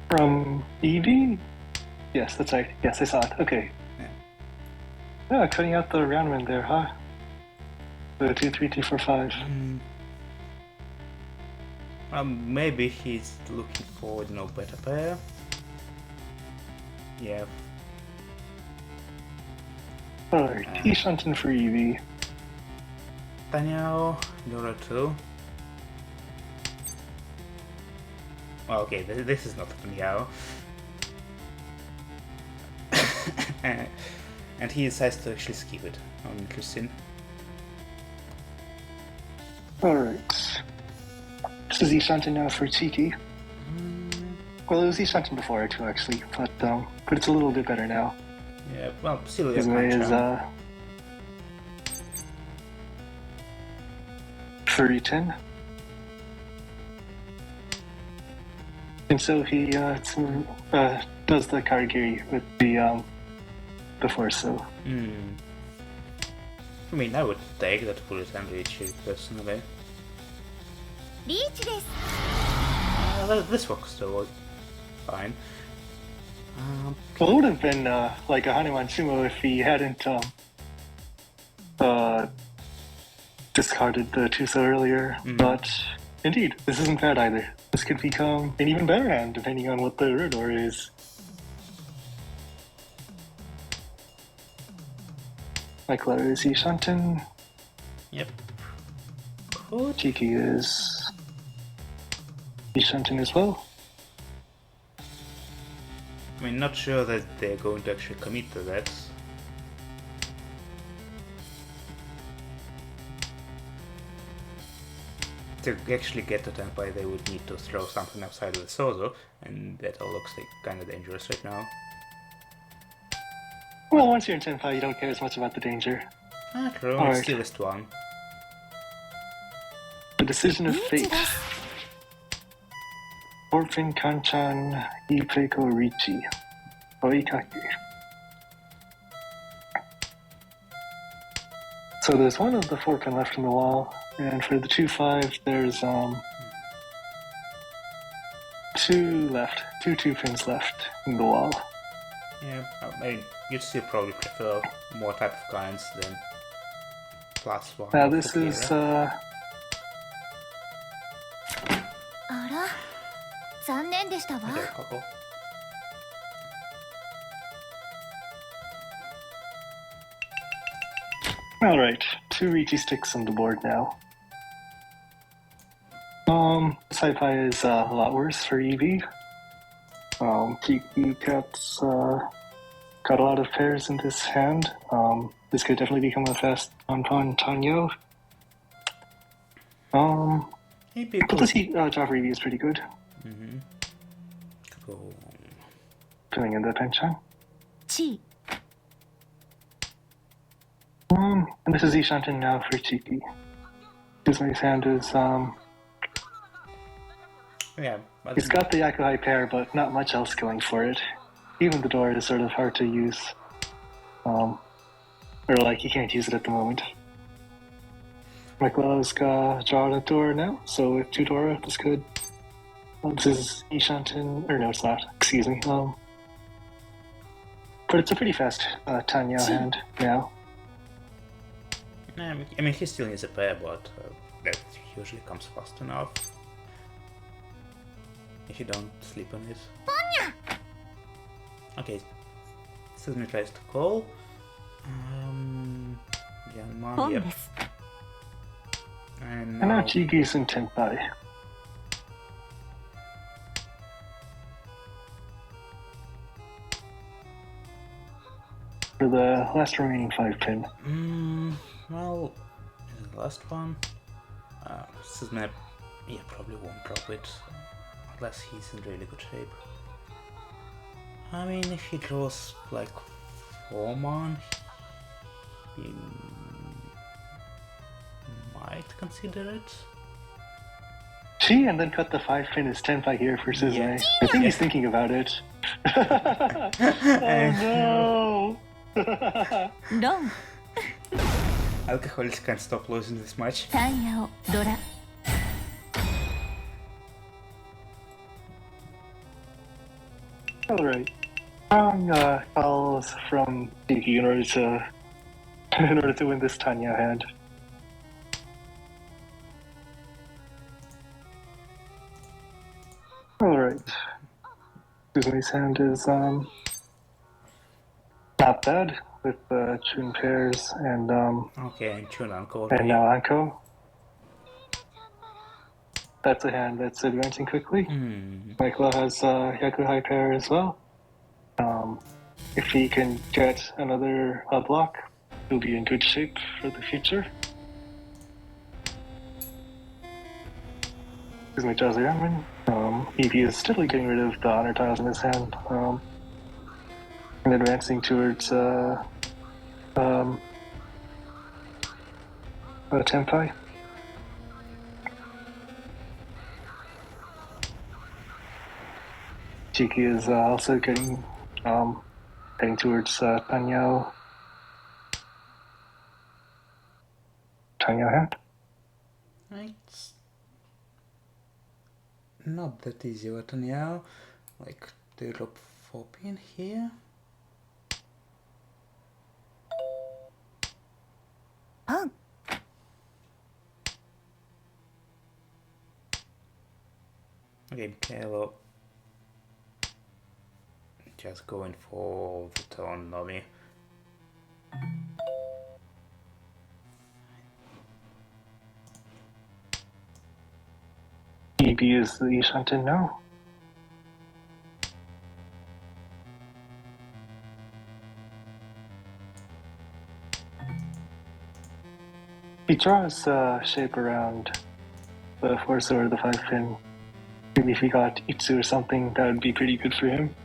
From Eevee? Yes, that's right. Yes, I saw it. Okay. Yeah, cutting out the round win there, huh? The 2, 3, 2, 4, 5. Maybe he's looking for better pair. Yeah. Alright, Ishanten for Eevee. Daniel, Dora 2. Oh, okay, this is not Daniel. And he decides to actually skip it. Oh, interesting. Alright. This is Ishanten now for Chiki. Well, it was Ishanten before too, actually, but it's a little bit better now. Yeah, well, still Suzume is Yakumemes. 310. And so he does the Karagiri with the force, so. I mean, I would take that bullet and reach it personally. リーチです。 This works though. Fine. Well, it would have been like a Hanuman Sumo if he hadn't discarded the Tuso earlier. But indeed, this isn't bad either. This could become an even better hand depending on what the Uridor is. My color is Ishanten. Yep. Cool. Chiki is Ishanten as well. I mean, not sure that they're going to actually commit to that. To actually get to Tenpai, they would need to throw something outside of the Sozo, and that all looks like kind of dangerous right now. Well, once you're in Tenpai, you don't care as much about the danger. True, Alright. it's still just one. The decision of fate. Orphan Kanchan Ipeko Richi. Oikake. So there's one of the 4 pin left in the wall, and for the 2-5, there's 2 left. 2 pins left in the wall. Yeah, I mean, you'd still probably prefer more type of kinds than +1. Now this is あら、残念でしたわ。 Okay, couple. alright. 2 Richi sticks on the board now. Sci-Fi is a lot worse for EV. Kiki got a lot of pairs in this hand. This could definitely become a fast on Tanyo. Maybe But this draw for EV is pretty good. Cool. Filling in the Penchan. チ And this is Ishanten now for Chiki. Suzume's hand is Yeah, but he's got the Yakuhai pair, but not much else going for it. Even the door is sort of hard to use. Or like he can't use it at the moment. Michael's got drawn a door now, so with 2 Dora, that's good. This is Ishanten, or no, it's not. Excuse me. But it's a pretty fast Tanya hand now. I mean, he still needs a pair, but that usually comes fast enough. If you don't sleep on it. Okay, Suzume tries to call. Yanma, ポン yep. です。 And And now now, Chigi's in Tenpai. For the last remaining 5 pin. well, the last one. Suzume, yeah, probably won't drop it. Unless he's in really good shape. I mean, if he draws like 4 mon, he might consider it. She and then cut the 5 pin is Tenpai here for Suzume. Yeah. I think he's thinking about it. Oh no! ロン、 Alcoholics can't stop losing this much. タイヤをドラ。 Alright. Strong calls from Tiki in order to win this Tanya hand. Alright. Suzume's hand is not bad with Chun pairs and Okay, and Chunanko. and now Anko. That's a hand that's advancing quickly. Michael has Yakuhai pair as well. If he can get another block, he'll be in good shape for the future. Excuse me, Jazayaman. Evie is steadily getting rid of the honor tiles in his hand, and advancing towards Tenpai. Chiki is also heading towards Tanyo hand. It's not that easy right now. Like, they drop 4 pin here. Oh. Okay, Kalo just going for the turn Nomi. Evie is the Shantin now. He draws shape around the 4 or the 5 pin. Maybe if he got Itsu or something, that would be pretty good for him.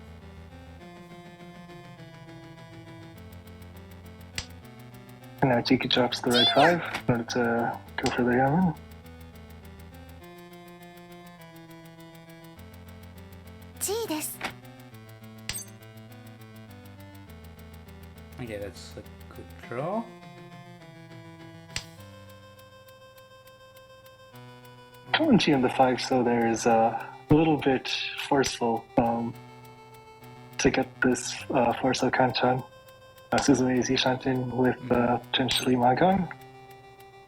And now Chiki drops the red 5 in order to go for the Yaman. G です。 Okay, that's a good draw. Going G on the 5, so there is a little bit forceful to get this force of Kanchan. Suzume is Ishantin with potentially Magon,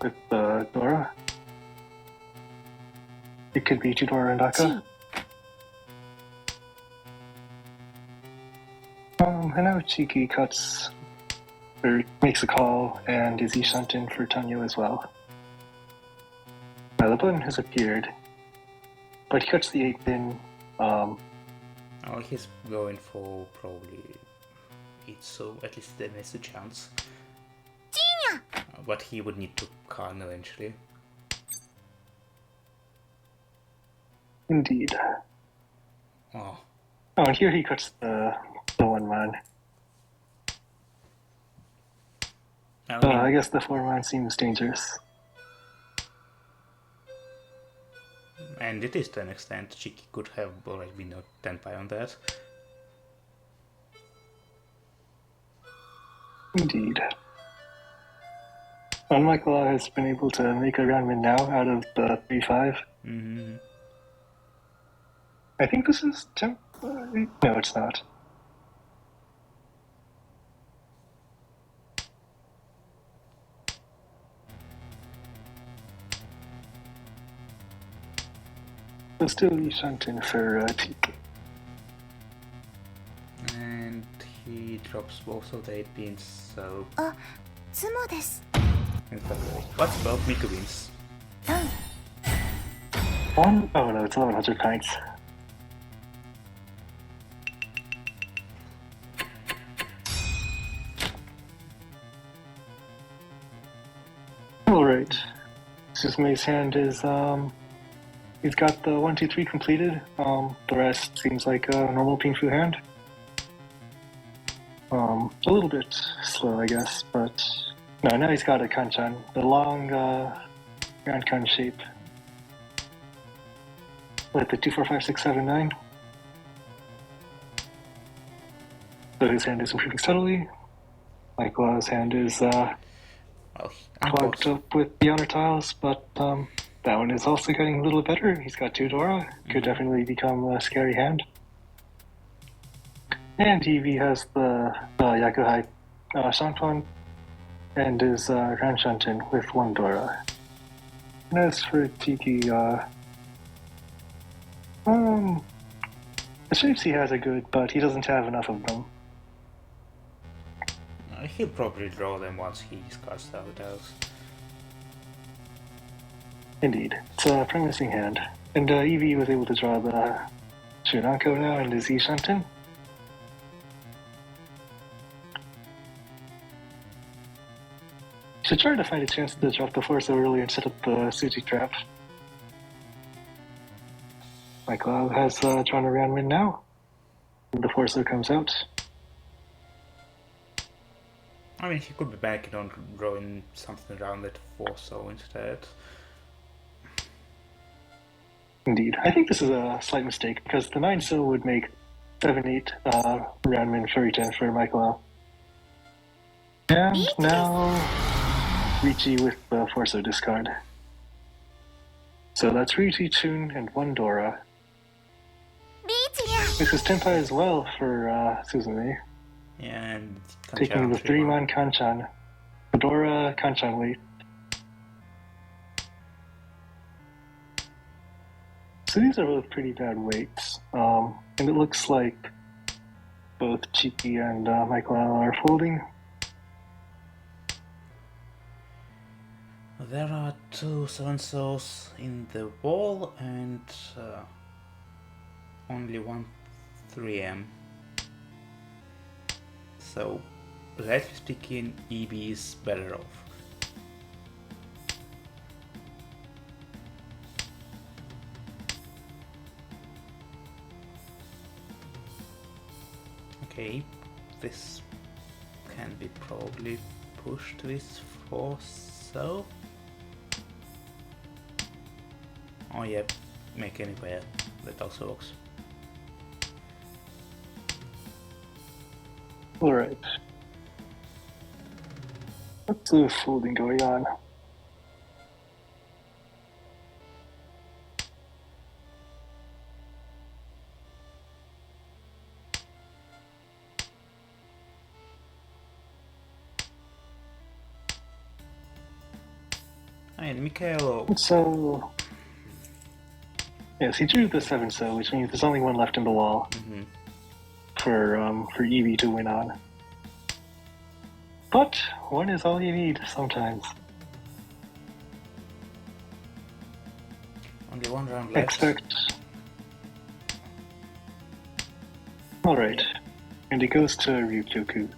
with Dora. It could be Chidora and Aka. And now Chiki cuts, or makes a call, and is Ishantin for Tanyo as well. Now the button has appeared, but he cuts the 8 pin. Oh, he's going for probably it, so at least there is a chance. But he would need to Khan eventually. Indeed. Oh. Oh, and here he cuts the 1 man. I guess the 4 man seems dangerous. And it is to an extent. Chiki could have already been a Tenpai on that. Indeed. Michael has been able to make a Ranman now out of the 3-5. Mm-hmm. I think this is temporary. No, it's not. So still Shantin for Tiki. And he drops both of the 8 pins, so... ツモです。 In fact, what's about Yakumemes? 1? Oh no, it's 1100 points. Alright. Suzume's hand is, he's got the 1, 2, 3 completed. The rest seems like a normal Pinfu hand. A little bit slow, I guess, but no, now he's got a Kanchan, the long Grand Kan shape. With the 2, 4, 5, 6, 7, 9. So his hand is improving steadily. Michael's hand is clogged up with the honor tiles, but that one is also getting a little better. He's got 2 Dora. Could definitely become a scary hand. And Evie has the Yakuhai Shanpan and is Grand Shantin with 1 Dora. And as for Tiki, the shapes he has are good, but he doesn't have enough of them. He'll probably draw them once he discards the other tiles. Indeed. It's a promising hand. And Evie was able to draw the Shunako now and is Shantin. Should try to find a chance to drop the 4 so early and set up the Suji trap. Michael has drawn a round win now. The Forcer comes out. I mean, he could be banking on drawing something around that 4-so instead. Indeed. I think this is a slight mistake because the 9-so would make 7-8 round win for return for Michael. And now Ricci with the 4-so discard. So that's Ricci, Chun, and 1 Dora. This is Tenpai as well for Suzume. Yeah, and Taking the 3-man Kanchan. Dora Kanchan weight. So these are both pretty bad weights. And it looks like both Chiki and Michael are folding. There are 2 7-sos in the wall and only 1 3M. So, relatively speaking, EB is better off. Okay, this can be probably pushed with 4-so. Oh yeah, make anywhere, that also works. Alright. What's the folding going on? And Mikhailo. So, yes, he drew the 7-so, which means there's only 1 left in the wall for Eevee to win on. But 1 is all you need sometimes. Only 1 round left. Expect. Alright, and it goes to Ryukyoku.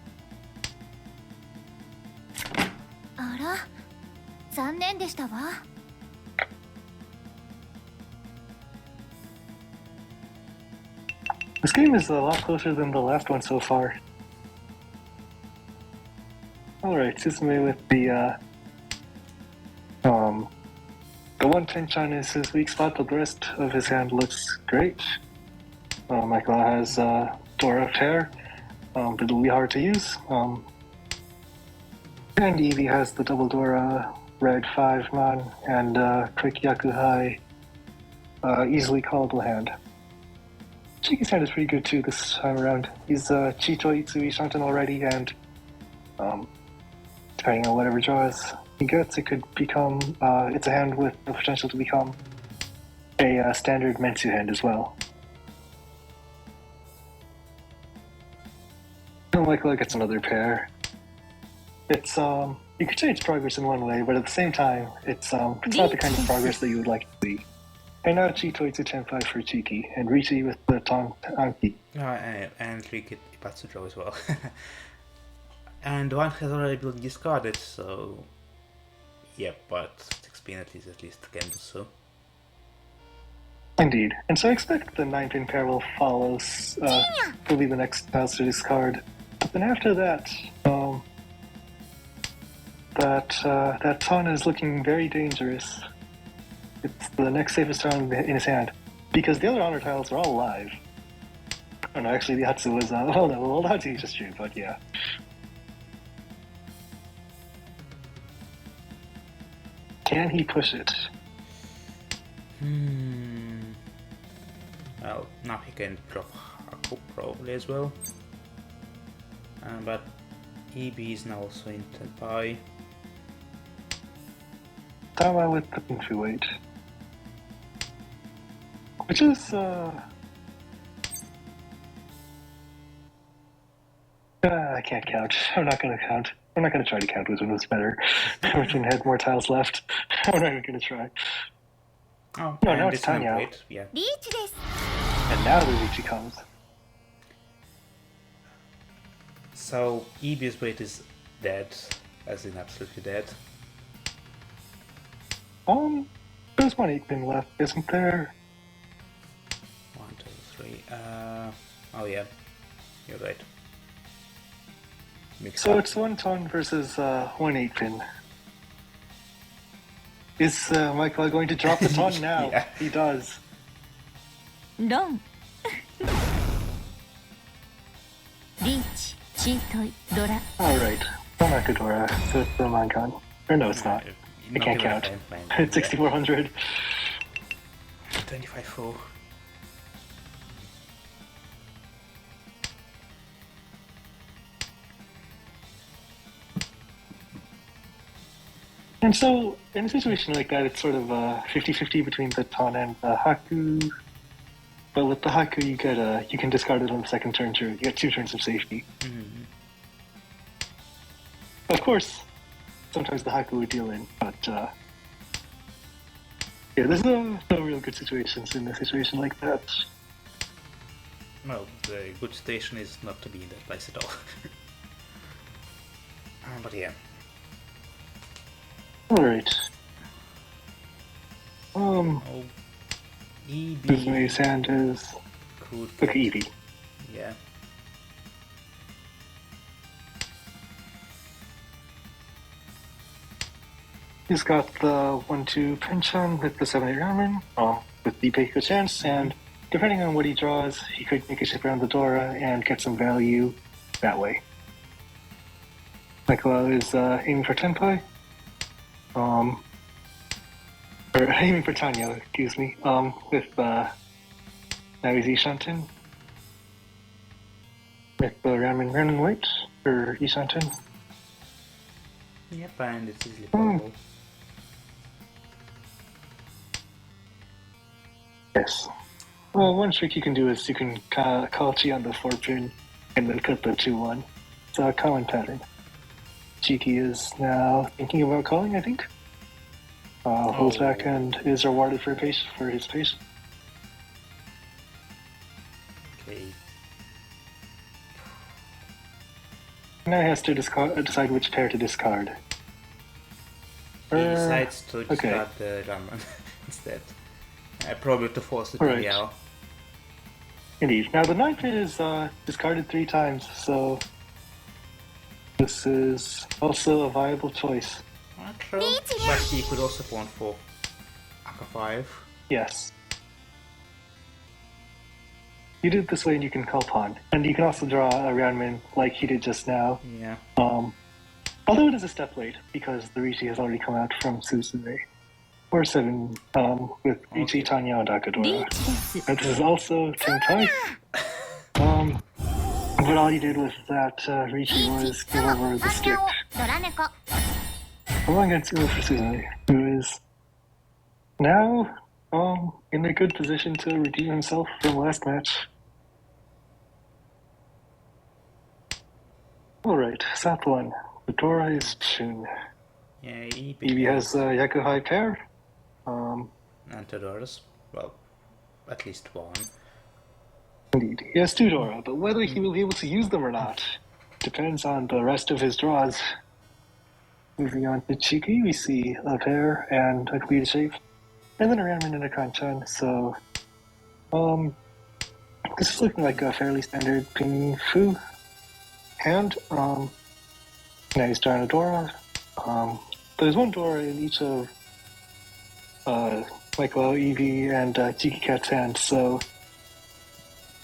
あら、残念でしたわ。This game is a lot closer than the last one so far. Alright, Suzume with the 1 Tenchan is his weak spot, but the rest of his hand looks great. Michael has Dora Tear, but it'll be hard to use. And Eevee has the double Dora, red 5-man, and quick Yakuhai, easily callable hand. Chiki's hand is pretty good too this time around. He's Chito Itsui Shantan already, and depending on whatever draws he gets, it could become, it's a hand with the potential to become a standard Mensu hand as well. And Michael gets another pair. It's, you could say it's progress in one way, but at the same time, it's not the kind of progress that you would like to see. And now Chito Itsu Tenpai for Chiki, and Ricci with the Anki. And Riki Ipatsu draw as well. And 1 has already been discarded, so yeah, but 6-pin at least can do so. Indeed, and so I expect the 9-pin pair will follow, will be the next tiles to discard. But then after that, that Ton is looking very dangerous. It's the next safest tile in his hand, because the other honor tiles are all live. Oh no, actually the Hatsu was, oh no, well Hatsu he just drew, but yeah. Can he push it? Well, now he can drop Haku probably as well. But EB is now also in Tenpai. Tama with the Pinfu weight. Which is, I can't count. I'm not gonna count. I'm not gonna try to count which one was better. Which one had more tiles left. I'm not even gonna try. Oh, no, now it's Tanya. Yeah. リーチです。 And now the Ricci comes. So EB's weight is dead, as in absolutely dead. There's one 8-pin left, isn't there? 3. Oh yeah, you're right. So it's 1 ton versus 1 8-pin. Is Michael going to drop the ton now? Yeah. He does. ロンリーチチートイドラ Alright. Nakadora. So it's the Mangan. Or no, it's not. I can't count. It's 6400. 25 4. And so, in a situation like that, it's sort of 50-50 between the Ton and the Haku. But with the Haku, you can discard it on the second turn too. You get 2 turns of safety. Of course, sometimes the Haku would deal in, but yeah, there's no real good situations in a situation like that. No, the good situation is not to be in that place at all. But yeah. Alright. Oh, EB Suzume's hand is... could Look at Eevee. Yeah. He's got the 1-2 pinch on with the 7-8 ramen, with the Peiko chance, and depending on what he draws, he could make a ship around the Dora and get some value that way. Michael is aiming for Tenpai. Or aiming for Tanya, excuse me, with now he's Ishanten. With the ramen white, or Ishanten. Yep, and it's easily possible. Yes. Well, one trick you can do is you can call Chi on the 4-pin and then cut the 2-1. It's a common pattern. Cheeky is now thinking about calling, I think. Holds back and is rewarded for his patience. Okay. Now he has to decide which pair to discard. He decides to okay. discard the ramen instead. Probably to force it Alright. to Yao. Indeed. Now the 9-pin is discarded 3 times, so this is also a viable choice. True. But he could also pawn for Aka 5. Yes. You do it this way and you can call pawn. And you can also draw a Ranman like he did just now. Yeah. Although it is a step late, because the Rishi has already come out from Suzume. Or 7, with Rishi, Tanya, and Akadora. And this is also Tenpai. But all you did with that Rishi was give over the stick. ドラ猫 I'm going to go for Suzume, who is now in a good position to redeem himself from last match. Alright, South 1. Dora is Chun. Yeah, EB Eevee has Yaku High pair. and Todora's. Well, at least one. Indeed. He has 2 Dora, but whether he will be able to use them or not depends on the rest of his draws. Moving on to Chiki, we see a pair and a Queen shape, and then a Ranman and a Kanchan, so this is looking like a fairly standard Ping Fu hand. Now he's drawing a Dora. There's 1 Dora in each of Michael, Eevee, and Chiki Cat's hand, so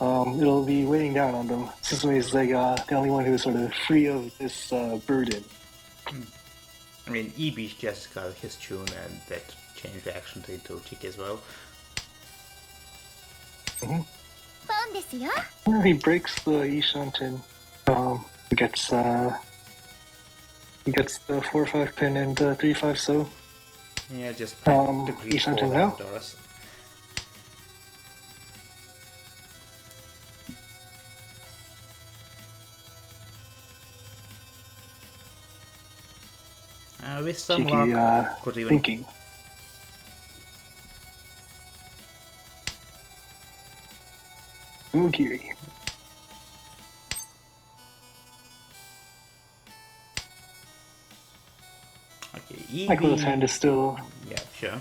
it'll be weighing down on them. Suzume is like the only one who's sort of free of this burden. I mean, EB just got his tune and that changed the action into Chiki as well. ファンですよ Well, he breaks the Ishanten. He gets the 4-5 pin and 3-5 so. Yeah, just Ishanten now. Doras. With some Cheeky, luck, could even thinking. Ugiri. okay, EB. Michael's hand is still. Yeah, sure.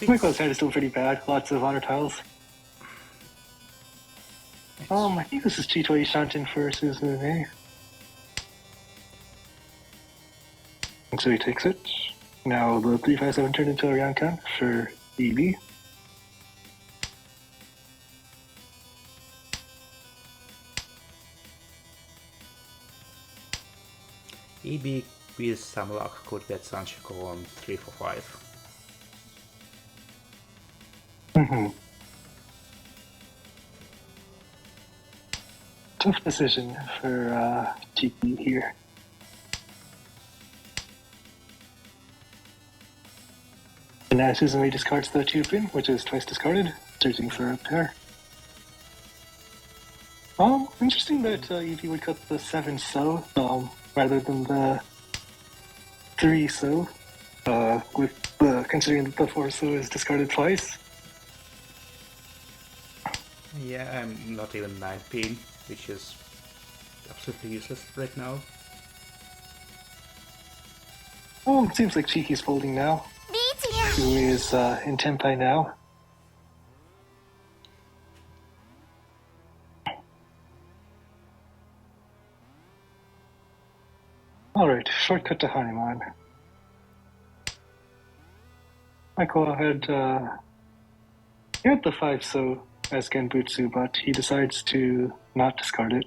Michael's hand is still pretty bad. Lots of honor tiles. I think this is Chito Ishantin for Suzume. And so he takes it. Now the 357 turned into a Ryankan for EB. EB with some luck could get Sanshiko on 3 for 5. Tough decision for Chiki here. And now Suzume discards the 2 pin, which is twice discarded, searching for a pair. Interesting that Evie would cut the 7 so, rather than the 3 so, considering that the 4 so is discarded twice. Yeah, I'm not even 9 pin, which is absolutely useless right now. It seems like Chiki's folding now. Who is in Tenpai now. Alright, shortcut to Hanuman. Michael had he had the 5 so as Genbutsu, but he decides to not discard it.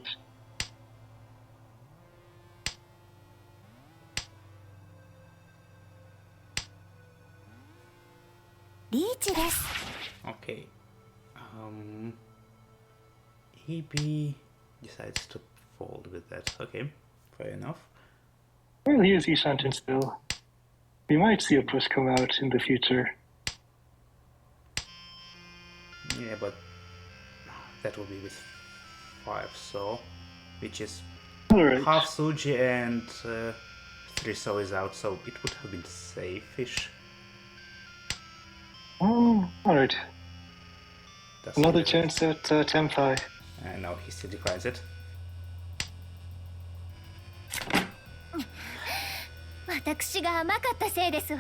Okay. EB decides to fold with that. Okay, fair enough. Well, here's Ishantin still. We might see a push come out in the future. Yeah, but that will be with 5 so, which is Alright. half Suji and 3 so is out, so it would have been safe-ish. Alright. Does Another he- chance at Tenpai. And now he still declines it. 私が甘かったせいですわ。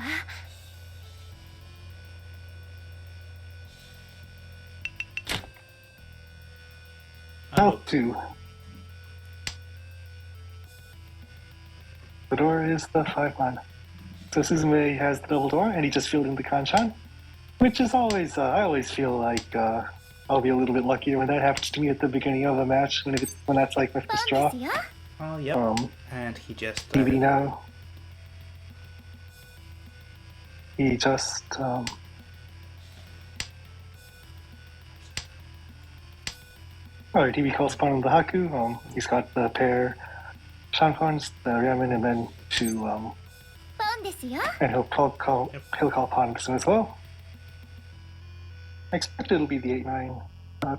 Out 2. The door is the 5-man. So Suzume has the double door, and he just filled in the Kanchan, which is always, I always feel like I'll be a little bit luckier when that happens to me at the beginning of a match, when that's like my first draw. ですよ。 Oh, yep. And he just... TV now. He just, Alright, TV calls upon the Haku. He's got the pair Shanfons, the Ramen, and then 2, ポンですよ。 and he'll call upon this as well. I expect it'll be the 8-9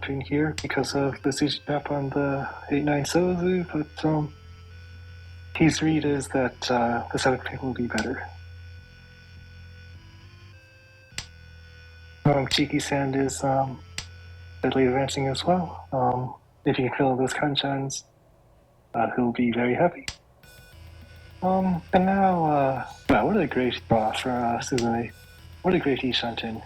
pin here because of the sushi tap on the 8-9 Sozu, but his read is that the 7th pin will be better. Cheeky Sand is steadily advancing as well. If he can fill those Kanchans, he'll be very happy. And now, wow, what a great draw for Suzume. What a great Ishantin.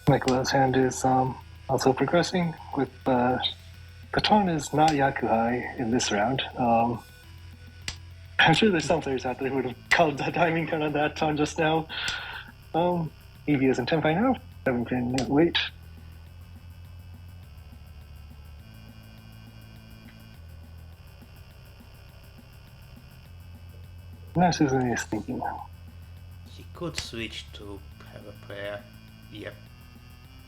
Michaela's hand is also progressing with the tone is not Yakuhai in this round. I'm sure there's some players out there who would have called the timing cut on that tone just now. Eevee is in Tenpai now. 7 pin wait. Now Suzume is thinking. He could switch to have a pair. Yep.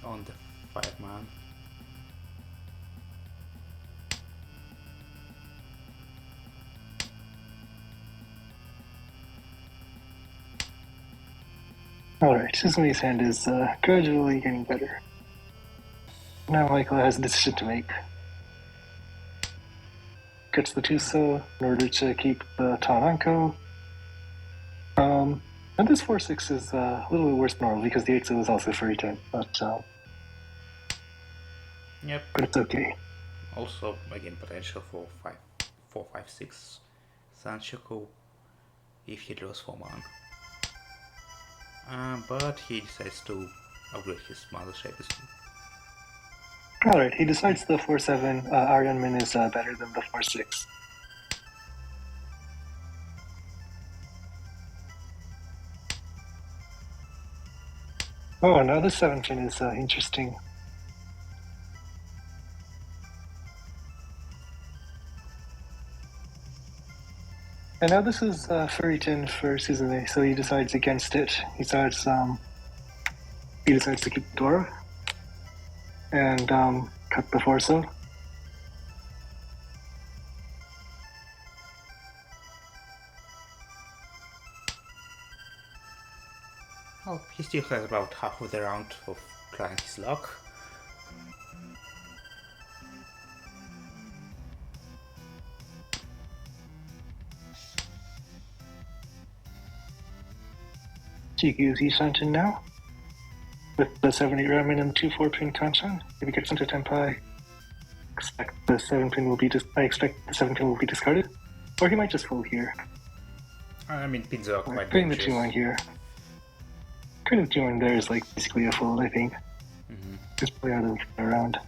On the 5-man. Alright, Suzume's hand is gradually getting better. Now Michael has a decision to make. Gets the 2-so in order to keep the Tananko. And this 4-6 is a little bit worse than normal because the 8-so is also free 10, but Yep. it's okay. Also, again, potential for 4-5-6 Sanshoku if he draws 4-man. But he decides to upgrade his mother shape. Alright, he decides the 4-7 Aryanmin is better than the 4-6. Oh, now the 7-pin is interesting. And now this is Furry-tin for Suzume, so he decides against it. He decides to keep Dora and cut the Forso. Well, he still has about half of the round of trying his luck. GQ's Ishantin now. With the 7-8 Ramen and the 2-4-pin Kanchan. If he gets into Tenpai, I expect the 7-pin will be discarded. Or he might just fold here. I mean, pins are quite Putting the dangerous. 2-1 here. Putting the 2-1 there is like basically a fold, I think. Just play out of the round.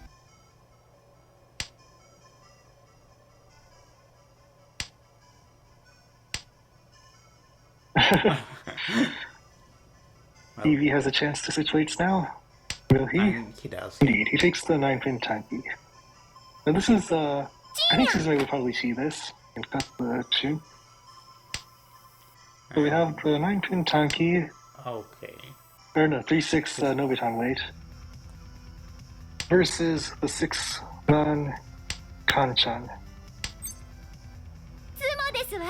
Well, Evie has a chance to switch weights now. Will he? he does. Indeed, he takes the 9-pin Tanki. Now this is, I think Suzume will probably see this and cut the tune. So we have the 9-pin Tanki, Okay. or no, 3-6 Nobitan weight, versus the 6-non Kanchan. ツモですわ。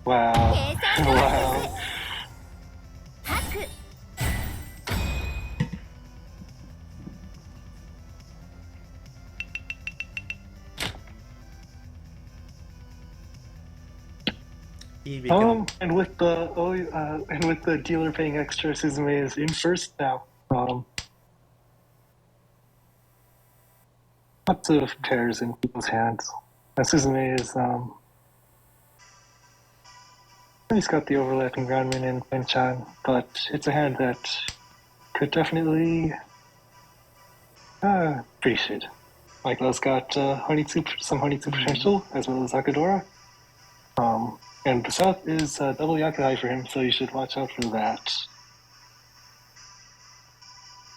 Wow. 計算通り Wow. です。吐く。 Evie can... And with the dealer paying extra, Suzume is in first now. Lots of pairs in people's hands. And Suzume is he's got the overlapping Granmin and Benchan, but it's a hand that could definitely appreciate. Michael's got some Honitsu potential, as well as Akadora. And the south is double Yakuhai for him, so you should watch out for that.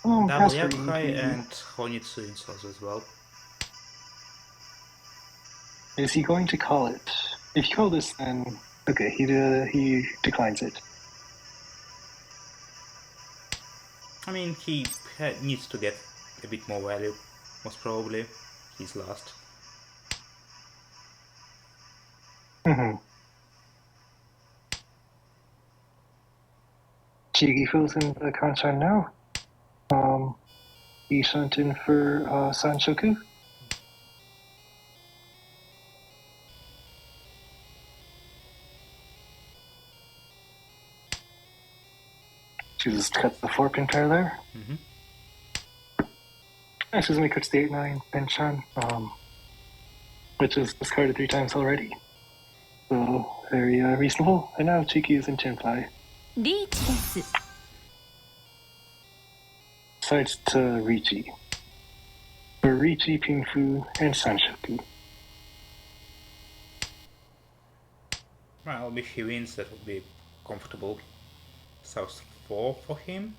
Double as for Yakuhai Evie, and Honitsu in Souls as well. is he going to call it? If you call this, then okay, he declines it. I mean, he needs to get a bit more value, most probably. He's lost. Mm-hmm. Chigi fills in the Kanchan now. Ishantin for Sanshoku. Chooses to cut the 4-pin pair there. And Suzume cuts the 8-9 Benchan, which is discarded 3 times already. So, very reasonable. And now Chiki is in Tenpai. リーチです。 Decides to Richi. For Richi, Pingfu, and Sanshoku. Well, if he wins, that would be comfortable. South 4 for him.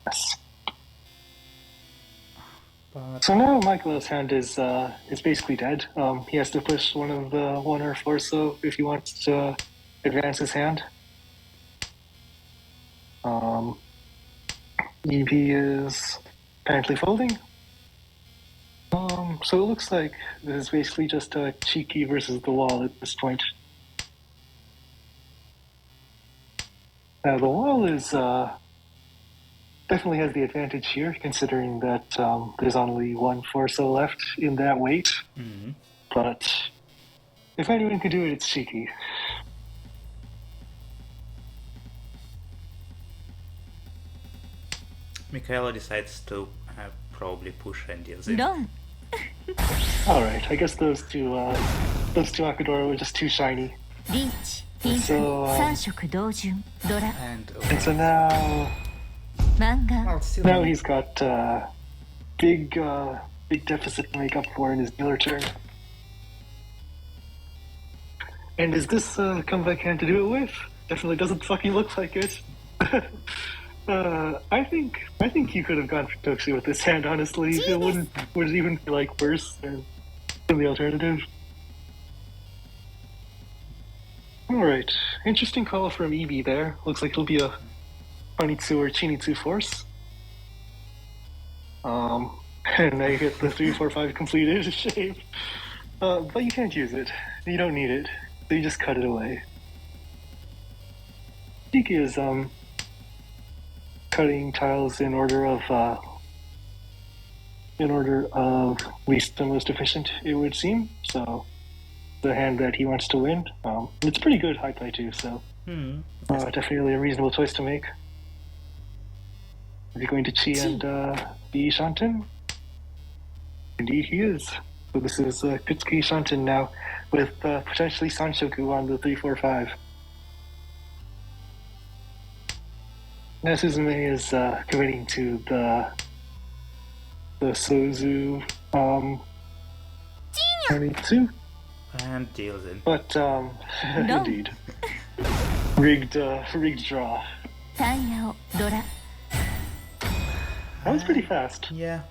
Yes. But So now Michael's hand is basically dead. He has to push one of the 1 or 4 so if he wants to advance his hand. Evie is apparently folding. So it looks like this is basically just a Cheeky versus the wall at this point. Now the wall is definitely has the advantage here, considering that there's only 1 4-so left in that weight. But if anyone could do it, it's Cheeky. Michaela decides to probably push and deals in. ロン。 Alright, I guess those two Akadora were just too shiny. リーチ。ピンク。そう3色同順。ドラ。And And so now 漫画 Well, still Now me. he's got big deficit to make up for in his dealer turn. And is this comeback hand to do it with? Definitely doesn't fucking look like it. I think you could have gone for Toxie with this hand. Honestly, it wouldn't even be like worse than the alternative. All right, interesting call from Eevee there. Looks like it'll be a Fanitsu or Chinitsu force. And now you get the 3-4-5 completed shape. But you can't use it. You don't need it. So you just cut it away. Tiki is cutting tiles in order of least the most efficient, it would seem. So the hand that he wants to win. It's pretty good high play too, so definitely a reasonable choice to make. Are you going to Chi and be Shanten? Indeed he is. So this is Kitsuki Shanten now, with potentially Sanshoku on the 3-4-5. Now Suzume is committing to the Sozu 22, And deals in. but indeed, rigged draw. タイヤをドラ That was pretty fast. Yeah.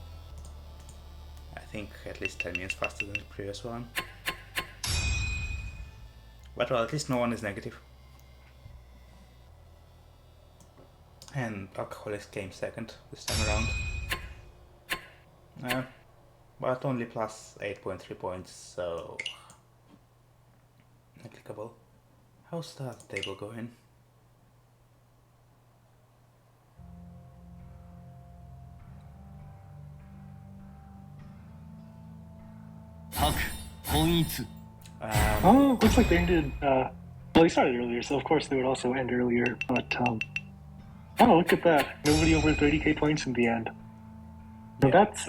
I think at least 10 minutes faster than the previous one. But well, at least no one is negative. And Alcoholics came second this time around. But only plus 8.3 points, so negligible. How's that table going? Oh, looks like they ended. Well, they started earlier, so of course they would also end earlier. But oh, look at that! Nobody over 30k points in the end. So Yeah. that's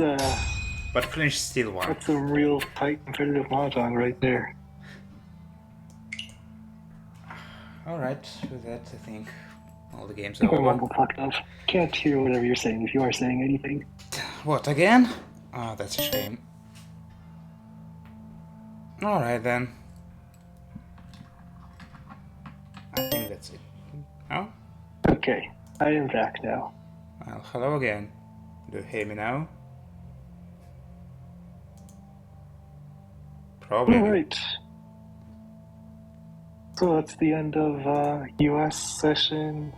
But Flinch still won. that's a real tight competitive mahjong right there. Alright, with that I think all the games I are think my over. mumble fucked up. Can't hear whatever you're saying if you are saying anything. What, again? Oh, that's a shame. Alright then. I think that's it. Oh? Okay, I am back now. Well, hello again. Do you hear me now? Probably. All right. So that's the end of US session,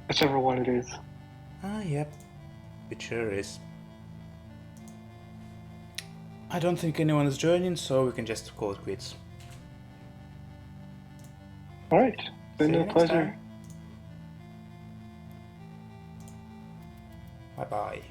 whichever one it is. Ah, yep. It sure is. I don't think anyone is joining, so we can just call it quits. All right, been See you a next pleasure. time. Bye bye.